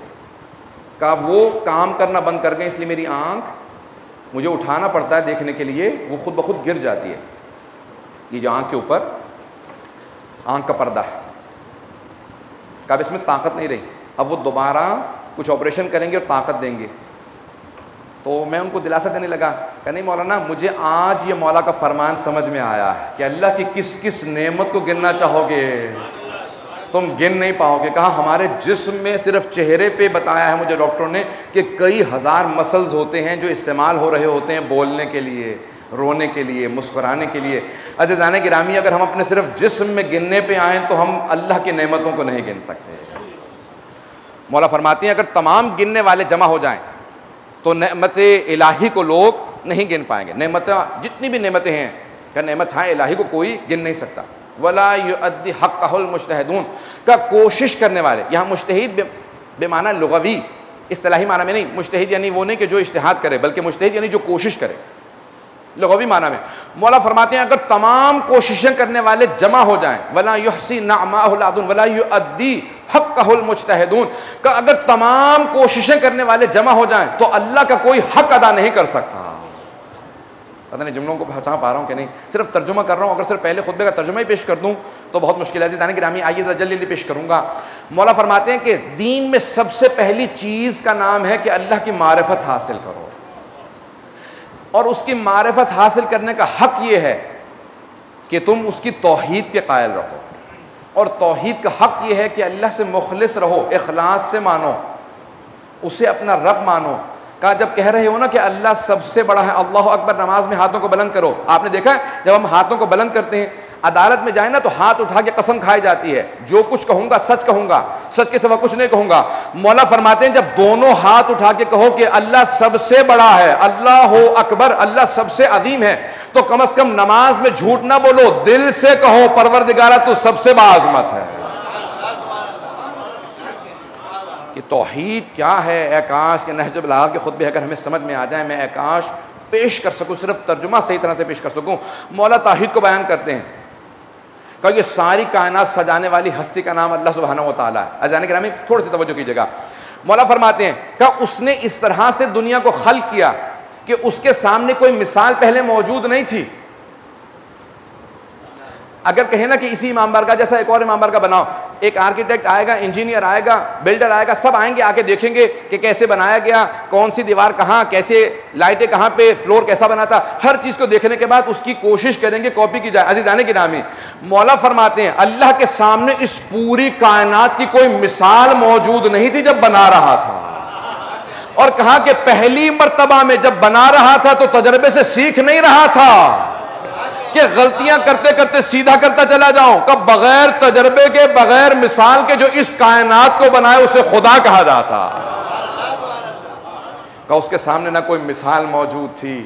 کہا وہ کام کرنا بند کر گئے, اس لیے میری آنکھ مجھے اٹھانا پڑتا ہے دیکھنے کے لیے, وہ خود بخود گر جاتی ہے. یہ جو آنکھ کے اوپر آنکھ کا پردہ ہے, کہا اس میں طاقت نہیں رہی, اب وہ دوبارہ کچھ آپریشن کریں گے اور طاقت دیں گے. تو میں ان کو دلاسا دینے لگا کہ نہیں مولانا، مجھے آج یہ مولا کا فرمان سمجھ میں آیا ہے کہ اللہ کی کس کس نعمت کو گننا چاہو گے تم گن نہیں پاؤ گے. کہا ہمارے جسم میں صرف چہرے پہ بتایا ہے مجھے ڈاکٹروں نے کہ کئی ہزار مسلز ہوتے ہیں جو استعمال ہو رہے ہوتے ہیں بولنے کے لیے، رونے کے لیے، مسکرانے کے لیے. عزیزان گرامی، اگر ہم اپنے صرف جسم میں گننے پہ آئیں تو ہم اللہ کی نعمتوں کو نہیں گن سکتے. مولا فرماتی ہیں اگر تمام گننے والے جمع ہو جائیں تو نعمت الہی کو لوگ نہیں گن پائیں گے. نعمتیں جتنی بھی نعمتیں ہیں کہ نعمت الہی کو کوئی گن نہیں سکتا. ولا یؤدی حقہ المجتہدون کا کوشش کرنے والے. یہاں مجتہد بے معنی لغوی اصطلاحی معنی میں نہیں. مجتہد یعنی وہ نہیں کہ جو اجتہاد کرے، بلکہ مجتہد یعنی جو کوشش کرے لغوی معنی میں. مولا فرماتے ہیں اگر تمام کوششیں کرنے والے جمع ہو جائیں، ولا یحصی نعماہ العدون ولا یؤدی حقہ المجتہدون کا اگر تمام کوششیں کرنے والے جمع ہو جائیں تو اللہ کا کوئی حق ادا نہیں کر سکتا. پتہ نہیں جملوں کو پہچان پا رہا ہوں کہ نہیں، صرف ترجمہ کر رہا ہوں. اگر صرف پہلے خطبے کا ترجمہ ہی پیش کر دوں تو بہت مشکل ہے. عزیزان گرامی آئیے ذرا جلدی پیش کروں گا. مولا فرماتے ہیں کہ دین میں سب سے پہلی چیز کا نام ہے کہ اللہ کی معرفت حاصل کرو، اور اس کی معرفت حاصل کرنے کا حق یہ ہے کہ تم اس کی توحید کے قائل رہو. اور توحید کا حق یہ ہے کہ اللہ سے مخلص رہو، اخلاص سے مانو، اسے اپنا رب مانو. کہا جب کہہ رہے ہو نا کہ اللہ سب سے بڑا ہے، اللہ اکبر، نماز میں ہاتھوں کو بلند کرو. آپ نے دیکھا ہے جب ہم ہاتھوں کو بلند کرتے ہیں عدالت میں جائیں نا تو ہاتھ اٹھا کے قسم کھائی جاتی ہے، جو کچھ کہوں گا سچ کہوں گا، سچ کے سوا کچھ نہیں کہوں گا. مولا فرماتے ہیں جب دونوں ہاتھ اٹھا کے کہو کہ اللہ سب سے بڑا ہے، اللہ اکبر، اللہ سب سے عظیم ہے، تو کم از کم نماز میں جھوٹ نہ بولو، دل سے کہو پروردگارہ تو سب سے باعظمت ہے. کہ توحید کیا ہے، اے کاش کہ نہج البلاغہ کے خطبے اگر ہمیں سمجھ میں آ جائیں، میں اے کاش پیش کر سکوں، صرف ترجمہ صحیح طرح سے پیش کر سکوں. مولا توحید کو بیان کرتے ہیں کہ یہ ساری کائنات سجانے والی ہستی کا نام اللہ سبحانہ و تعالیٰ ہے. عزیزان گرامی تھوڑی سی توجہ کیجیے گا. مولا فرماتے ہیں کہ اس نے اس طرح سے دنیا کو خلق کیا کہ اس کے سامنے کوئی مثال پہلے موجود نہیں تھی. اگر کہیں نا کہ اسی امام بارگاہ جیسا ایک اور امام بارگاہ بناؤ، ایک آرکیٹیکٹ آئے گا، انجینئر آئے گا، بلڈر آئے گا، سب آئیں گے، آ کے دیکھیں گے کہ کیسے بنایا گیا، کون سی دیوار کہاں، کیسے لائٹیں کہاں پہ، فلور کیسا بنا تھا. ہر چیز کو دیکھنے کے بعد اس کی کوشش کریں گے کاپی کی جائے. عزیزان گرامی مولا فرماتے ہیں اللہ کے سامنے اس پوری کائنات کی کوئی مثال موجود نہیں تھی جب بنا رہا تھا. اور کہا کہ پہلی مرتبہ میں جب بنا رہا تھا تو تجربے سے سیکھ نہیں رہا تھا کہ غلطیاں کرتے کرتے سیدھا کرتا چلا جاؤں. کہ بغیر تجربے کے، بغیر مثال کے جو اس کائنات کو بنائے اسے خدا کہا جاتا. کہ اس کے سامنے نہ کوئی مثال موجود تھی،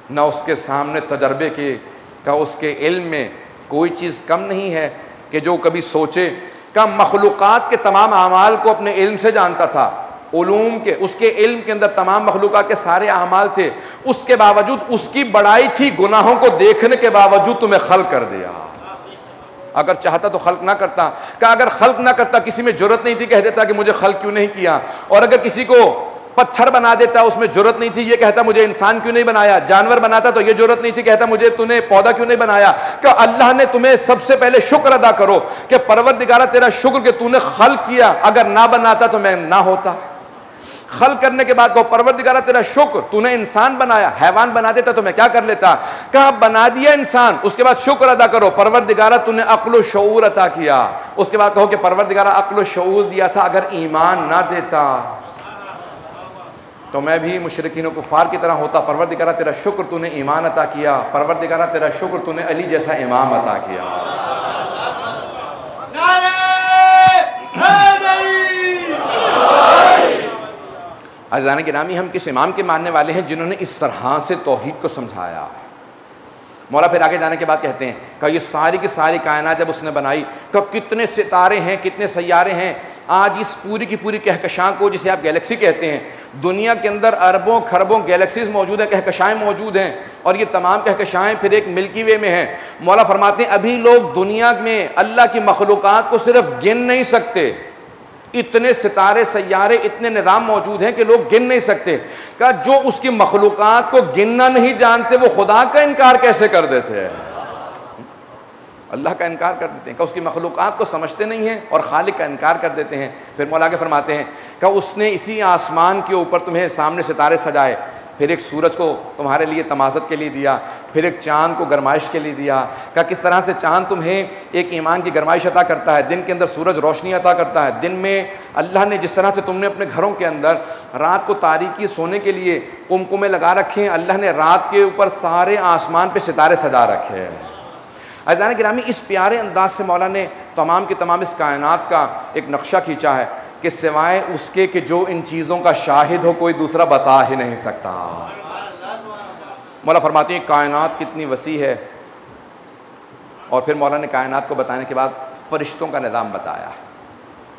نہ اس کے سامنے تجربے کی. کہ اس کے علم میں کوئی چیز کم نہیں ہے کہ جو کبھی سوچے. کہ مخلوقات کے تمام اعمال کو اپنے علم سے جانتا تھا، علوم کے، اس کے علم کے اندر تمام مخلوقات کے سارے اعمال تھے. اس کے باوجود اس کی بڑائی تھی گناہوں کو دیکھنے کے باوجود تمہیں خلق کر دیا. اگر چاہتا تو خلق نہ کرتا. کہ اگر خلق نہ کرتا کسی میں جرت نہیں تھی کہہ دیتا کہ مجھے خلق کیوں نہیں کیا. اور اگر کسی کو پتھر بنا دیتا اس میں جرت نہیں تھی یہ کہتا مجھے انسان کیوں نہیں بنایا. جانور بناتا تو یہ جرت نہیں تھی کہتا مجھے تو نے پودا کیوں نہیں بنایا. کہ اللہ نے تمہیں سب سے پہلے شکر ادا کرو کہ پروردگارہ تیرا شکر کہ تو نے خلق کیا، اگر نہ بناتا تو میں نہ ہوتا. خلق کرنے کے بعد کہو پروردگارہ تیرا شکر تو نے انسان بنایا، حیوان بنا دیتا تو میں کیا کر لیتا. کہا بنا دیا انسان، اس کے بعد شکر ادا کرو پروردگارہ تو نے عقل و شعور عطا کیا. اس کے بعد کہو کہ پروردگارہ عقل و شعور دیا تھا، اگر ایمان نہ دیتا تو میں بھی مشرکین و کفار کی طرح ہوتا. پروردگارہ تیرا شکر تو نے ایمان عطا کیا، پروردگارہ تیرا شکر تو نے علی جیسا امام عطا کیا. عزیزان گرامی ہم کس امام کے ماننے والے ہیں جنہوں نے اس طرح سے توحید کو سمجھایا. مولا پھر آگے جانے کے بعد کہتے ہیں کہ یہ ساری کی ساری کائنات جب اس نے بنائی کہ کتنے ستارے ہیں، کتنے سیارے ہیں. آج اس پوری کی پوری کہکشاں کو جسے آپ گیلیکسی کہتے ہیں، دنیا کے اندر اربوں کھربوں گیلیکسیز موجود ہیں، کہکشائیں موجود ہیں، اور یہ تمام کہکشائیں پھر ایک ملکی وے میں ہیں. مولا فرماتے ہیں ابھی لوگ دنیا میں اللہ کی مخلوقات کو صرف گن نہیں سکتے. اتنے ستارے سیارے اتنے نظام موجود ہیں کہ لوگ گن نہیں سکتے. کہ جو اس کی مخلوقات کو گننا نہیں جانتے وہ خدا کا انکار کیسے کر دیتے ہیں. اللہ کا انکار کر دیتے ہیں کہ اس کی مخلوقات کو سمجھتے نہیں ہیں اور خالق کا انکار کر دیتے ہیں. پھر مولا کے فرماتے ہیں کہ اس نے اسی آسمان کے اوپر تمہیں سامنے ستارے سجائے، پھر ایک سورج کو تمہارے لیے تمازت کے لیے دیا، پھر ایک چاند کو گرمائش کے لیے دیا، کہ کس طرح سے چاند تمہیں ایک ایمان کی گرمائش عطا کرتا ہے، دن کے اندر سورج روشنی عطا کرتا ہے، دن میں اللہ نے جس طرح سے تم نے اپنے گھروں کے اندر رات کو تاریکی سونے کے لیے قمقمے لگا رکھے ہیں، اللہ نے رات کے اوپر سارے آسمان پہ ستارے سجا رکھے ہیں۔ عزیزان گرامی، اس پیارے انداز سے مولا نے تمام کی تمام اس کائنات کا ایک نقشہ کھینچا ہے کہ سوائے اس کے کہ جو ان چیزوں کا شاہد ہو کوئی دوسرا بتا ہی نہیں سکتا۔ مولا فرماتے ہیں کائنات کتنی وسیع ہے، اور پھر مولا نے کائنات کو بتانے کے بعد فرشتوں کا نظام بتایا،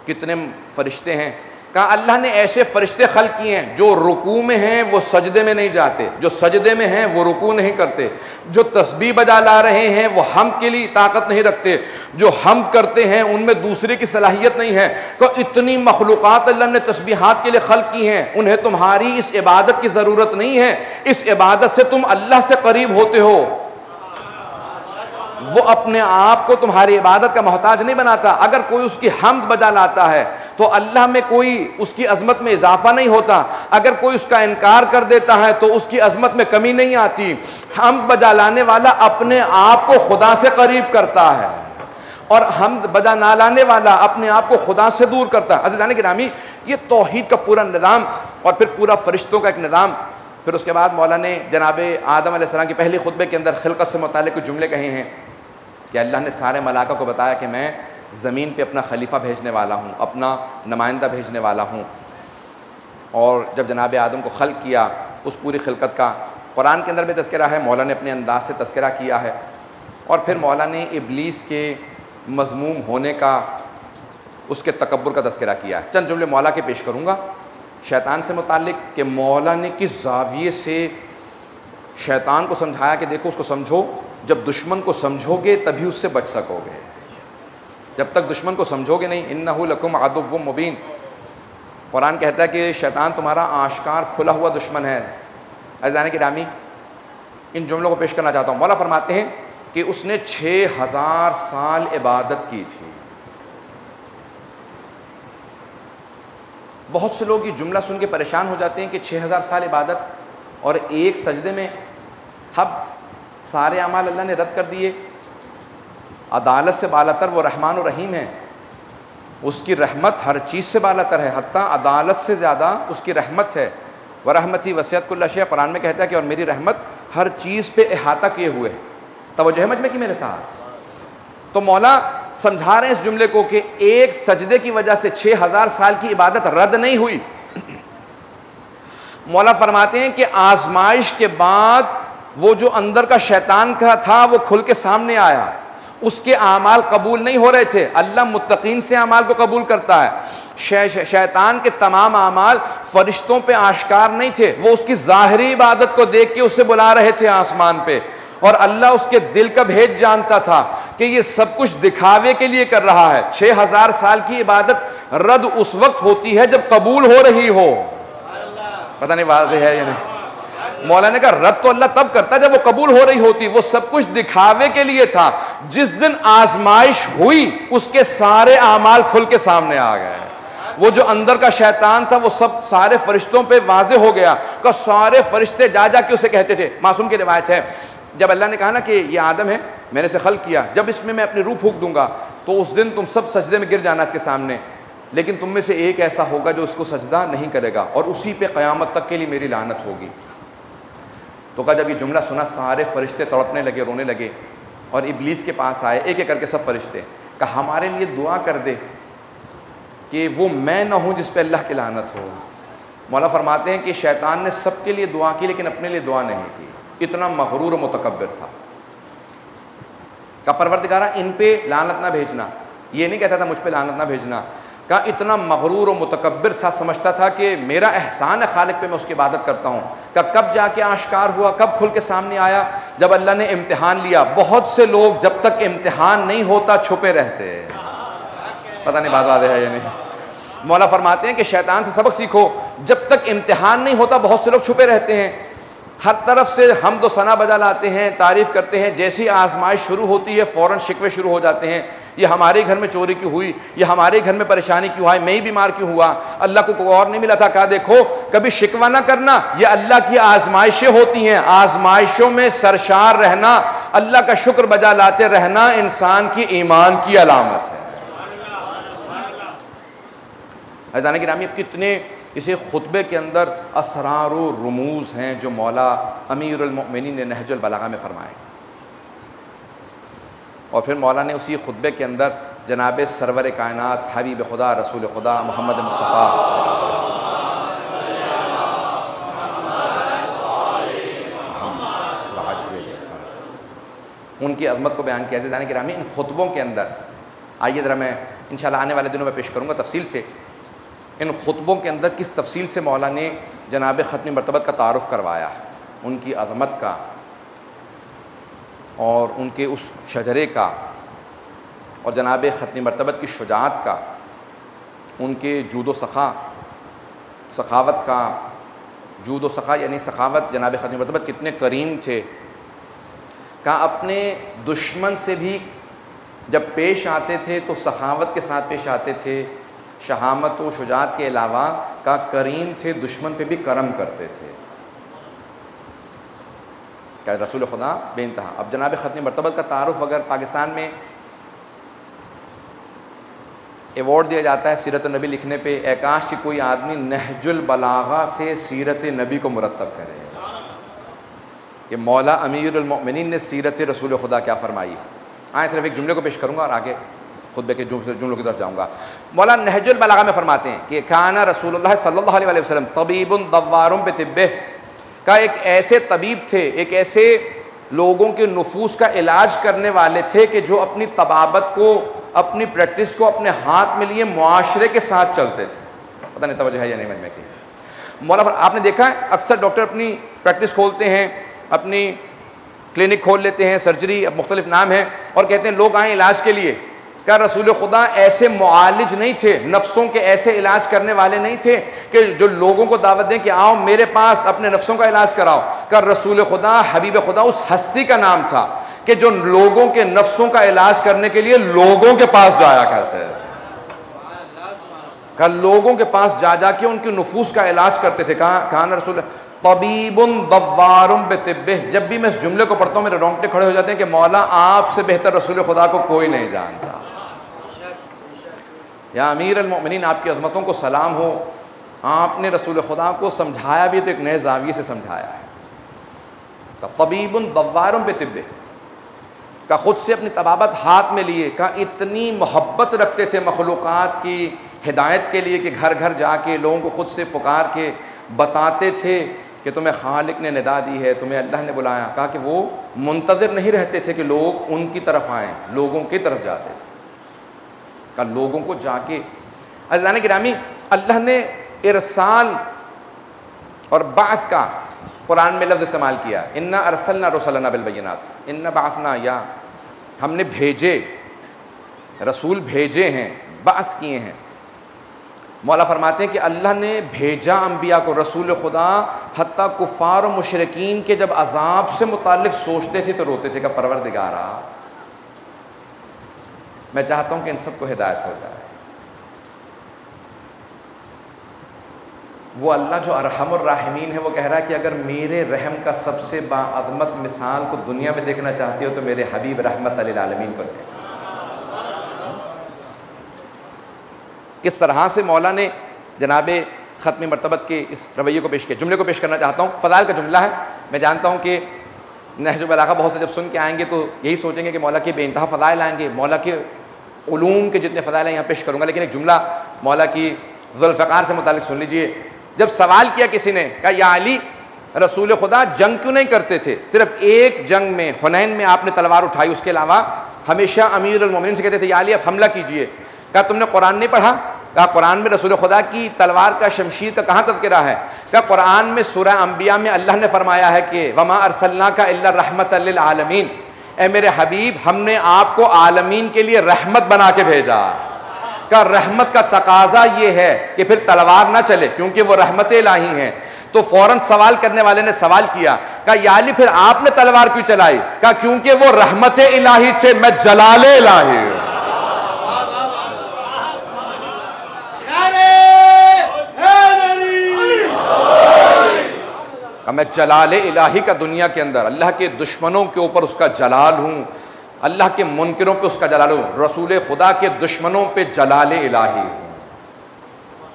کتنے فرشتے ہیں۔ کہا اللہ نے ایسے فرشتے خلق کیے ہیں جو رکوع میں ہیں وہ سجدے میں نہیں جاتے، جو سجدے میں ہیں وہ رکوع نہیں کرتے، جو تسبیح بجا لا رہے ہیں وہ حمد کے لیے طاقت نہیں رکھتے، جو حمد کرتے ہیں ان میں دوسرے کی صلاحیت نہیں ہے۔ تو اتنی مخلوقات اللہ نے تسبیحات کے لیے خلق کی ہیں، انہیں تمہاری اس عبادت کی ضرورت نہیں ہے، اس عبادت سے تم اللہ سے قریب ہوتے ہو۔ وہ اپنے آپ کو تمہاری عبادت کا محتاج نہیں بناتا، اگر کوئی اس کی حمد بجا لاتا ہے تو اللہ میں کوئی اس کی عظمت میں اضافہ نہیں ہوتا، اگر کوئی اس کا انکار کر دیتا ہے تو اس کی عظمت میں کمی نہیں آتی۔ حمد بجا لانے والا اپنے آپ کو خدا سے قریب کرتا ہے، اور حمد بجا نہ لانے والا اپنے آپ کو خدا سے دور کرتا ہے۔ عزیزان گرامی، یہ توحید کا پورا نظام اور پھر پورا فرشتوں کا ایک نظام۔ پھر اس کے بعد مولا نے جناب آدم علیہ السلام کی پہلی خطبے کے اندر خلقت سے متعلق کچھ جملے کہے ہیں کہ اللہ نے سارے ملائکہ کو بتایا کہ میں زمین پہ اپنا خلیفہ بھیجنے والا ہوں، اپنا نمائندہ بھیجنے والا ہوں۔ اور جب جناب آدم کو خلق کیا، اس پوری خلقت کا قرآن کے اندر بھی تذکرہ ہے، مولا نے اپنے انداز سے تذکرہ کیا ہے۔ اور پھر مولا نے ابلیس کے مذموم ہونے کا، اس کے تکبر کا تذکرہ کیا ہے۔ چند جملے مولا کے پیش کروں گا شیطان سے متعلق، کہ مولا نے کس زاویے سے شیطان کو سمجھایا کہ دیکھو اس کو سمجھو، جب دشمن کو سمجھو گے تبھی اس سے بچ سکو گے، جب تک دشمن کو سمجھو گے نہیں۔ انہ لکم عدو مبین، قرآن کہتا ہے کہ شیطان تمہارا آشکار کھلا ہوا دشمن ہے۔ عزیزان گرامی، ان جملوں کو پیش کرنا چاہتا ہوں۔ مولا فرماتے ہیں کہ اس نے 6000 سال عبادت کی تھی۔ بہت سے لوگ یہ جملہ سن کے پریشان ہو جاتے ہیں کہ 6000 سال عبادت اور ایک سجدے میں حبد، سارے اعمال اللہ نے رد کر دیے۔ عدالت سے بالاتر وہ رحمان و رحیم ہے، اس کی رحمت ہر چیز سے بالاتر ہے، حتیٰ عدالت سے زیادہ اس کی رحمت ہے۔ وَرَحْمَتِي وَسِعَتْ كُلَّ شَيْءٍ، قرآن میں کہتا ہے کہ اور میری رحمت ہر چیز پہ احاطہ کیے ہوئے ہے۔ توجہ ہے مجھ میں کہ میرے ساتھ؟ تو مولا سمجھا رہے ہیں اس جملے کو کہ ایک سجدے کی وجہ سے 6000 سال کی عبادت رد نہیں ہوئی۔ مولا فرماتے ہیں کہ آزمائش کے بعد وہ جو اندر کا شیطان کا تھا وہ کھل کے سامنے آیا، اس کے اعمال قبول نہیں ہو رہے تھے۔ اللہ متقین سے اعمال کو قبول کرتا ہے، شیطان کے تمام اعمال فرشتوں پہ آشکار نہیں تھے، وہ اس کی ظاہری عبادت کو دیکھ کے اسے بلا رہے تھے آسمان پہ، اور اللہ اس کے دل کا بھید جانتا تھا کہ یہ سب کچھ دکھاوے کے لیے کر رہا ہے۔ 6000 سال کی عبادت رد اس وقت ہوتی ہے جب قبول ہو رہی ہو۔ پتہ نہیں واضح ہے یا نہیں؟ مولا نے کہا رد تو اللہ تب کرتا جب وہ قبول ہو رہی ہوتی، وہ سب کچھ دکھاوے کے لیے تھا۔ جس دن آزمائش ہوئی اس کے سارے اعمال کھل کے سامنے آ گئے، وہ جو اندر کا شیطان تھا وہ سب سارے فرشتوں پہ واضح ہو گیا کہ سارے فرشتے جا جا کے اسے کہتے تھے۔ معصوم کی روایت ہے، جب اللہ نے کہا نا کہ یہ آدم ہے، میں نے اسے خلق کیا، جب اس میں اپنی روح پھونک دوں گا تو اس دن تم سب سجدے میں گر جانا اس کے سامنے، لیکن تم میں سے ایک ایسا ہوگا جو اس کو سجدہ نہیں کرے گا، اور اسی پہ قیامت تک کے لیے میری لعنت ہوگی۔ تو کہا جب یہ جملہ سنا سارے فرشتے تڑپنے لگے، رونے لگے، اور ابلیس کے پاس آئے ایک ایک کر کے سب فرشتے، کہا ہمارے لیے دعا کر دے کہ وہ میں نہ ہوں جس پہ اللہ کی لعنت ہو۔ مولا فرماتے ہیں کہ شیطان نے سب کے لیے دعا کی لیکن اپنے لیے دعا نہیں کی، اتنا مغرور و متکبر تھا۔ کہا پروردگارہ ان پہ لعنت نہ بھیجنا، یہ نہیں کہتا تھا مجھ پہ لعنت نہ بھیجنا، کہا اتنا مغرور و متکبر تھا، سمجھتا تھا کہ میرا احسان ہے خالق پہ، میں اس کی عبادت کرتا ہوں۔ کہ کب جا کے آشکار ہوا، کب کھل کے سامنے آیا؟ جب اللہ نے امتحان لیا۔ بہت سے لوگ جب تک امتحان نہیں ہوتا چھپے رہتے، پتہ نہیں بات واضح ہے یا نہیں؟ مولا فرماتے ہیں کہ شیطان سے سبق سیکھو، جب تک امتحان نہیں ہوتا بہت سے لوگ چھپے رہتے ہیں۔ ہر طرف سے حمد و ثنا بجا لاتے ہیں، تعریف کرتے ہیں، جیسی آزمائش شروع ہوتی ہے فوراً شکوے شروع ہو جاتے ہیں، یہ ہمارے گھر میں چوری کیوں ہوئی، یہ ہمارے گھر میں پریشانی کیوں آئی، میں ہی بیمار کیوں ہوا، اللہ کو کوئی اور نہیں ملا تھا۔ کہا دیکھو کبھی شکوہ نہ کرنا، یہ اللہ کی آزمائشیں ہوتی ہیں، آزمائشوں میں سرشار رہنا، اللہ کا شکر بجا لاتے رہنا انسان کی ایمان کی علامت ہے۔ عزیزان گرامی، اب کتنے اسے خطبے کے اندر اسرار و رموز ہیں جو مولا امیر المؤمنین نے نہج البلاغہ میں فرمائے، اور پھر مولا نے اسی خطبے کے اندر جناب سرور کائنات حبیب خدا رسول خدا محمد مصطفیٰ ان کی عظمت کو بیان کیا۔ عزیزان گرامی، ان خطبوں کے اندر آئیے ذرا میں انشاءاللہ آنے والے دنوں میں پیش کروں گا تفصیل سے، ان خطبوں کے اندر کس تفصیل سے مولا نے جناب ختم مرتبت کا تعارف کروایا ہے، ان کی عظمت کا اور ان کے اس شجرے کا، اور جناب ختم مرتبت کی شجاعت کا، ان کے جود و سخاوت کا، جود و سخا یعنی سخاوت، جناب ختم مرتبت کتنے کریم تھے، کہا اپنے دشمن سے بھی جب پیش آتے تھے تو سخاوت کے ساتھ پیش آتے تھے، شہامت و شجاعت کے علاوہ کہا کریم تھے، دشمن پہ بھی کرم کرتے تھے، کہ رسول خدا بے انتہا۔ اب جناب ختم مرتبت کا تعارف اگر پاکستان میں ایوارڈ دیا جاتا ہے سیرت النبی لکھنے پہ، اے کاش کہ کوئی آدمی نہج البلاغہ سے سیرت نبی کو مرتب کرے کہ مولا امیر المؤمنین نے سیرت رسول خدا کیا فرمائی۔ آئیں صرف ایک جملے کو پیش کروں گا اور آگے خطبے کے جملوں کی طرف جاؤں گا۔ مولا نہج البلاغہ میں فرماتے ہیں کہ کان رسول اللہ صلی اللہ علیہ وسلم طبیب دوار بطبہ، کا ایک ایسے طبیب تھے، ایک ایسے لوگوں کے نفوس کا علاج کرنے والے تھے کہ جو اپنی طبابت کو، اپنی پریکٹس کو اپنے ہاتھ میں لیے معاشرے کے ساتھ چلتے تھے۔ پتہ نہیں توجہ ہے یا نہیں مجھ میں کی مولا، آپ نے دیکھا ہے اکثر ڈاکٹر اپنی پریکٹس کھولتے ہیں، اپنی کلینک کھول لیتے ہیں، سرجری اب مختلف نام ہیں، اور کہتے ہیں لوگ آئیں علاج کے لیے۔ کہ رسول خدا ایسے معالج نہیں تھے، نفسوں کے ایسے علاج کرنے والے نہیں تھے کہ جو لوگوں کو دعوت دیں کہ آؤ میرے پاس اپنے نفسوں کا علاج کراؤ۔ کہ رسول خدا حبیب خدا اس ہستی کا نام تھا کہ جو لوگوں کے نفسوں کا علاج کرنے کے لیے لوگوں کے پاس جایا کرتے تھے، کہ لوگوں کے پاس جا جا کے ان کے نفوس کا علاج کرتے تھے۔ کہا رسول طبیب دوار بطبہ، جب بھی میں اس جملے کو پڑھتا ہوں میرے رونگٹے کھڑے ہو جاتے ہیں کہ مولا آپ سے بہتر رسول خدا کو کوئی نہیں جانتا۔ یا امیر المؤمنین، آپ کی عظمتوں کو سلام ہو، آپ نے رسول خدا کو سمجھایا بھی تو ایک نئے زاویے سے سمجھایا ہے۔ طبیب دوار بطبہ، کا خود سے اپنی طبابت ہاتھ میں لیے، کا اتنی محبت رکھتے تھے مخلوقات کی ہدایت کے لیے کہ گھر گھر جا کے لوگوں کو خود سے پکار کے بتاتے تھے کہ تمہیں خالق نے ندا دی ہے، تمہیں اللہ نے بلایا۔ کہا کہ وہ منتظر نہیں رہتے تھے کہ لوگ ان کی طرف آئیں، لوگوں کی طرف جاتے تھے، کہ لوگوں کو جا کے۔ عزیزان گرامی، اللہ نے ارسال اور بعث کا قرآن میں لفظ استعمال کیا، انا ارسلنا رسلنا بالبینات، انا بعثنا، یا ہم نے بھیجے، رسول بھیجے ہیں، بعث کیے ہیں۔ مولا فرماتے ہیں کہ اللہ نے بھیجا انبیاء کو، رسول خدا حتیٰ کفار و مشرکین کے جب عذاب سے متعلق سوچتے تھے تو روتے تھے کہ پروردگارا میں چاہتا ہوں کہ ان سب کو ہدایت ہو جائے۔ وہ اللہ جو ارحم الراحمین ہے وہ کہہ رہا ہے کہ اگر میرے رحم کا سب سے باعظمت مثال کو دنیا میں دیکھنا چاہتے ہو تو میرے حبیب رحمت للعالمین کو دیکھ۔ کس طرح سے مولا نے جناب ختم مرتبت کے اس رویے کو پیش کیا۔ جملے کو پیش کرنا چاہتا ہوں، فضائل کا جملہ ہے۔ میں جانتا ہوں کہ نہج البلاغہ بہت سے جب سن کے آئیں گے تو یہی سوچیں گے کہ مولا کے بے انتہا فضائل آئیں گے، مولا کے علوم کے جتنے فضائل ہیں یہاں پیش کروں گا، لیکن ایک جملہ مولا کی ذوالفقار سے متعلق سن لیجئے۔ جب سوال کیا کسی نے، کہا یا علی، رسول خدا جنگ کیوں نہیں کرتے تھے؟ صرف ایک جنگ میں حنین میں آپ نے تلوار اٹھائی، اس کے علاوہ ہمیشہ امیر المومنین سے کہتے تھے یا علی اب حملہ کیجئے۔ کہا تم نے قرآن نہیں پڑھا؟ کہا قرآن میں رسول خدا کی تلوار کا، شمشیر کا کہاں تذکرہ ہے؟ کہا قرآن میں سورہ انبیاء میں اللہ نے فرمایا ہے کہ وما ارسلناک الا رحمۃ للعالمین، اے میرے حبیب ہم نے آپ کو عالمین کے لیے رحمت بنا کے بھیجا۔ کہ رحمت کا تقاضا یہ ہے کہ پھر تلوار نہ چلے کیونکہ وہ رحمت الہی ہیں۔ تو فوراً سوال کرنے والے نے سوال کیا، کہا یا علی پھر آپ نے تلوار کیوں چلائی؟ کہا کیونکہ وہ رحمت الہی تھے، میں جلال الہی ہوں۔ میں جلال الہی کا دنیا کے اندر اللہ کے دشمنوں کے اوپر اس کا جلال ہوں، اللہ کے منکروں پہ اس کا جلال ہوں، رسول خدا کے دشمنوں پہ جلال الہی ہوں۔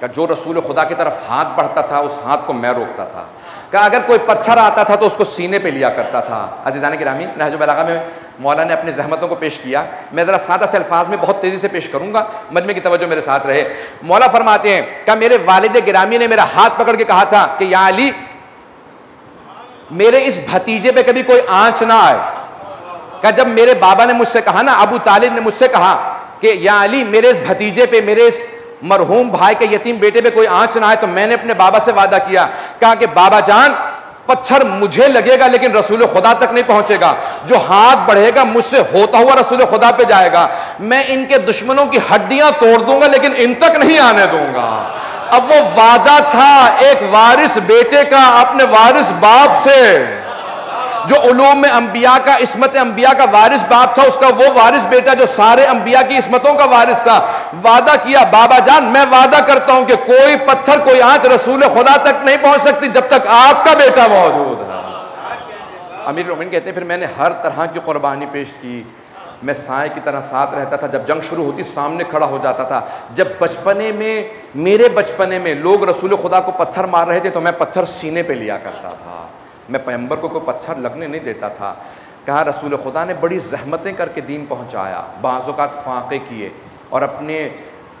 کہ جو رسول خدا کی طرف ہاتھ بڑھتا تھا اس ہاتھ کو میں روکتا تھا، کہ اگر کوئی پتھر آتا تھا تو اس کو سینے پہ لیا کرتا تھا۔ عزیزان گرامی، نہج البلاغہ میں مولا نے اپنی زحمتوں کو پیش کیا، میں ذرا سادہ سے الفاظ میں بہت تیزی سے پیش کروں گا، مجمع کی توجہ میرے ساتھ رہے۔ مولا فرماتے ہیں کہ میرے والد گرامی نے میرا ہاتھ پکڑ کے کہا تھا کہ یا علی میرے اس بھتیجے پہ کبھی کوئی آنچ نہ آئے۔ کہ جب میرے بابا نے مجھ سے کہا نا، ابو طالب نے مجھ سے کہا کہ یا علی میرے اس بھتیجے پہ، میرے اس مرحوم بھائی کے یتیم بیٹے پہ کوئی آنچ نہ آئے، تو میں نے اپنے بابا سے وعدہ کیا، کہا کہ بابا جان پتھر مجھے لگے گا لیکن رسول خدا تک نہیں پہنچے گا، جو ہاتھ بڑھے گا مجھ سے ہوتا ہوا رسول خدا پہ جائے گا، میں ان کے دشمنوں کی ہڈیاں توڑ دوں گا لیکن ان تک نہیں آنے دوں گا۔ اب وہ وعدہ تھا ایک وارث بیٹے کا اپنے وارث باپ سے، جو علوم انبیاء کا، عصمت انبیاء کا وارث باپ تھا، اس کا وہ وارث بیٹا جو سارے انبیاء کی عصمتوں کا وارث تھا، وعدہ کیا بابا جان میں وعدہ کرتا ہوں کہ کوئی پتھر کوئی آنچ رسول خدا تک نہیں پہنچ سکتی جب تک آپ کا بیٹا موجود ہے۔ امیر المومنین کہتے ہیں پھر میں نے ہر طرح کی قربانی پیش کی، میں سائے کی طرح ساتھ رہتا تھا، جب جنگ شروع ہوتی سامنے کھڑا ہو جاتا تھا، جب بچپنے میں میرے بچپنے میں لوگ رسول خدا کو پتھر مار رہے تھے تو میں پتھر سینے پہ لیا کرتا تھا، میں پیغمبر کو کوئی پتھر لگنے نہیں دیتا تھا۔ کہا رسول خدا نے بڑی زحمتیں کر کے دین پہنچایا، بعض اوقات فاقے کیے اور اپنے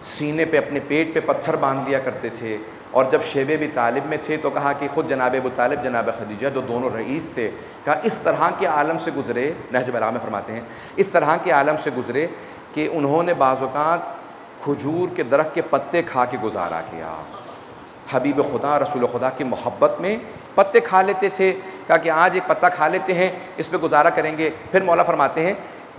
سینے پہ اپنے پیٹ پہ پتھر باندھ لیا کرتے تھے، اور جب شیب ابی طالب میں تھے تو کہا کہ خود جناب ابو طالب جناب خدیجہ جو دونوں رئیس تھے، کہا اس طرح کے عالم سے گزرے، نہج البلاغہ میں فرماتے ہیں اس طرح کے عالم سے گزرے کہ انہوں نے بعض اوقات کھجور کے درخت کے پتے کھا کے گزارا کیا۔ حبیب خدا رسول خدا کی محبت میں پتے کھا لیتے تھے، کہا کہ آج ایک پتا کھا لیتے ہیں اس پہ گزارا کریں گے۔ پھر مولا فرماتے ہیں،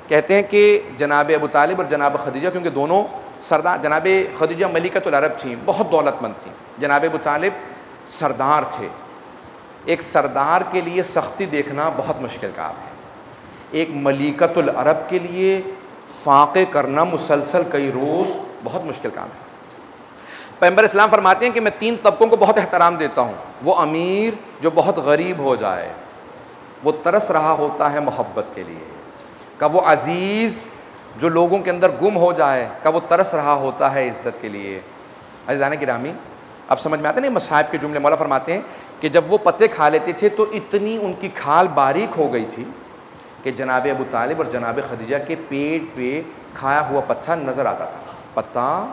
کہتے ہیں کہ جناب ابو طالب اور جناب خدیجہ کیونکہ دونوں سردار، جناب خدیجہ ملکۃ العرب تھیں، بہت دولت مند تھیں، جناب ابو طالب سردار تھے۔ ایک سردار کے لیے سختی دیکھنا بہت مشکل کام ہے، ایک ملکۃ العرب کے لیے فاقے کرنا مسلسل کئی روز بہت مشکل کام ہے۔ پیغمبر اسلام فرماتے ہیں کہ میں 3 طبقوں کو بہت احترام دیتا ہوں، وہ امیر جو بہت غریب ہو جائے، وہ ترس رہا ہوتا ہے محبت کے لیے، کہ وہ عزیز جو لوگوں کے اندر گم ہو جائے، کہ وہ ترس رہا ہوتا ہے عزت کے لیے۔ عزیزان گرامی اب سمجھ میں آتے ہیں مصائب کے جملے۔ مولا فرماتے ہیں کہ جب وہ پتے کھا لیتے تھے تو اتنی ان کی کھال باریک ہو گئی تھی کہ جناب ابو طالب اور جناب خدیجہ کے پیٹ پہ کھایا ہوا پتھر نظر آتا تھا، پتہ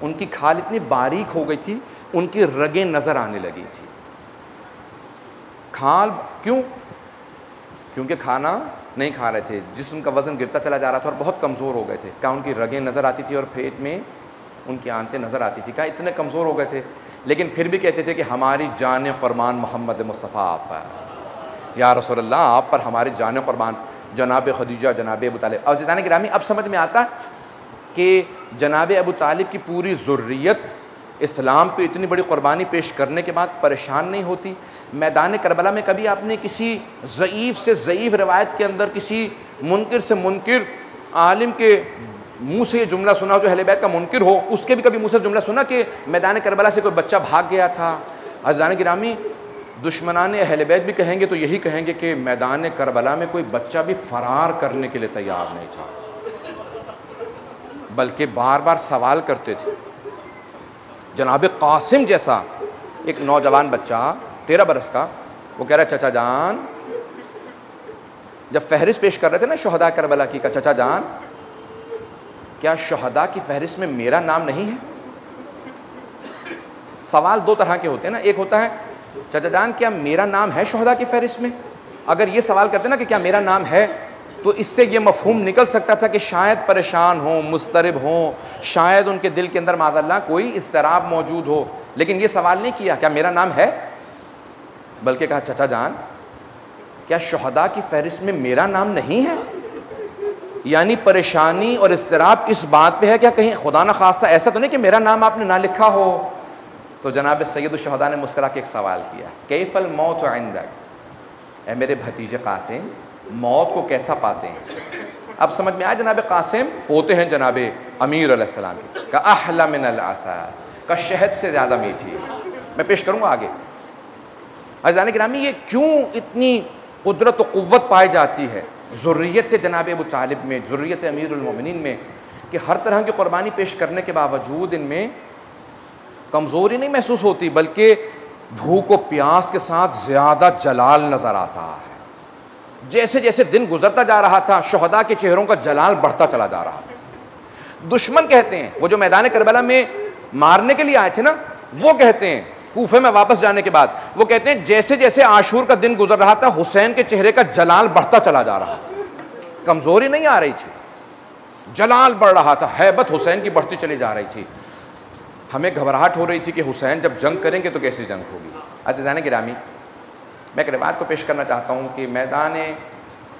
ان کی کھال اتنی باریک ہو گئی تھی، ان کی رگیں نظر آنے لگی تھی۔ کھال کیوں؟ کیونکہ کھانا نہیں کھا رہے تھے، جسم کا وزن گرتا چلا جا رہا تھا اور بہت کمزور ہو گئے تھے، کہا ان کی رگیں نظر آتی تھی اور پیٹ میں ان کی آنتیں نظر آتی تھی، کہا اتنے کمزور ہو گئے تھے، لیکن پھر بھی کہتے تھے کہ ہماری جان قربان محمد مصطفیٰ آپ پر، یا رسول اللہ آپ پر ہماری جان قربان جناب خدیجہ جناب ابو طالب۔ عزیزان گرامی اب سمجھ میں آتا کہ جناب ابو طالب کی پوری ذریت اسلام پہ اتنی بڑی قربانی پیش کرنے کے بعد پریشان نہیں ہوتی۔ میدان کربلا میں کبھی آپ نے کسی ضعیف سے ضعیف روایت کے اندر کسی منکر سے منکر عالم کے منہ سے یہ جملہ سنا جو اہل بیت کا منکر ہو، اس کے بھی کبھی منہ سے جملہ سنا کہ میدان کربلا سے کوئی بچہ بھاگ گیا تھا؟ عزیزان گرامی دشمنان اہل بیت بھی کہیں گے تو یہی کہیں گے کہ میدان کربلا میں کوئی بچہ بھی فرار کرنے کے لیے تیار نہیں تھا، بلکہ بار بار سوال کرتے تھے۔ جناب قاسم جیسا ایک نوجوان بچہ 13 برس کا، وہ کہہ رہا ہے چچا جان، جب فہرست پیش کر رہے تھے نا شہداء کربلا کی، کہا چچا جان کیا شہداء کی فہرست میں میرا نام نہیں ہے؟ سوال 2 طرح کے ہوتے ہیں نا، ایک ہوتا ہے چچا جان کیا میرا نام ہے شہداء کی فہرست میں؟ اگر یہ سوال کرتے نا کہ کیا میرا نام ہے تو اس سے یہ مفہوم نکل سکتا تھا کہ شاید پریشان ہوں، مضطرب ہوں، شاید ان کے دل کے اندر معاذ اللہ کوئی اضطراب موجود ہو، لیکن یہ سوال نہیں کیا کیا میرا نام ہے، بلکہ کہا چچا جان کیا شہداء کی فہرست میں میرا نام نہیں ہے؟ یعنی پریشانی اور اضطراب اس بات پہ ہے کیا کہیں خدا نخواستہ ایسا تو نہیں کہ میرا نام آپ نے نہ لکھا ہو؟ تو جناب سید الشہداء نے مسکرا کے ایک سوال کیا، کیف الموت عندک، اے میرے بھتیجے قاسم موت کو کیسا پاتے ہیں؟ اب سمجھ میں آیا جناب قاسم پوتے ہیں جناب امیر علیہ السلام کی، کہ احلی من العسل، کا شہد سے زیادہ میٹھی ہے۔ میں پیش کروں گا آگے۔ عزیزان گرامی، یہ کیوں اتنی قدرت و قوت پائی جاتی ہے ذریت جناب ابو طالب میں، ذریت امیر المومنین میں، کہ ہر طرح کی قربانی پیش کرنے کے باوجود ان میں کمزوری نہیں محسوس ہوتی، بلکہ بھوک و پیاس کے ساتھ زیادہ جلال نظر آتا ہے۔ جیسے جیسے دن گزرتا جا رہا تھا شہداء کے چہروں کا جلال بڑھتا چلا جا رہا تھا۔ دشمن کہتے ہیں، وہ جو میدان کربلا میں مارنے کے لیے آئے تھے نا، وہ کہتے ہیں کوفے میں واپس جانے کے بعد، وہ کہتے ہیں جیسے جیسے عاشور کا دن گزر رہا تھا حسین کے چہرے کا جلال بڑھتا چلا جا رہا تھا، کمزوری نہیں آ رہی تھی، جلال بڑھ رہا تھا، ہیبت حسین کی بڑھتی چلی جا رہی تھی۔ ہمیں گھبراہٹ ہو رہی تھی کہ حسین جب جنگ کریں گے تو کیسی جنگ ہوگی۔ عزیزان گرامی، میں ایک روایت کو پیش کرنا چاہتا ہوں کہ میدان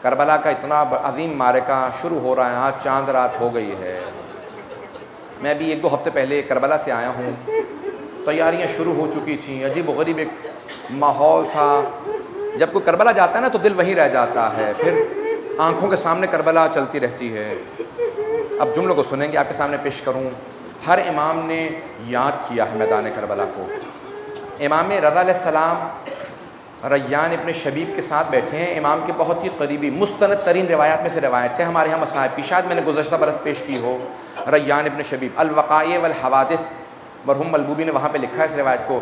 کربلا کا اتنا عظیم معرکہ شروع ہو رہا ہے، آج چاند رات ہو گئی ہے۔ میں بھی 1-2 ہفتے پہلے کربلا سے آیا ہوں، تیاریاں شروع ہو چکی تھیں، عجیب و غریب ایک ماحول تھا۔ جب کوئی کربلا جاتا ہے نا تو دل وہیں رہ جاتا ہے، پھر آنکھوں کے سامنے کربلا چلتی رہتی ہے۔ اب جملوں کو سنیں گے، آپ کے سامنے پیش کروں۔ ہر امام نے یاد کیا ہے میدان کربلا کو۔ امام رضا علیہ السلام ریان ابن شبیب کے ساتھ بیٹھے ہیں، امام کے بہت ہی قریبی، مستند ترین روایات میں سے روایت ہے ہمارے یہاں مصاحب کی، شاید میں نے گزشتہ برس پیش کی ہو۔ ریان ابن شبیب الوقائع والحوادث، مرحوم ملبوبی نے وہاں پہ لکھا ہے اس روایت کو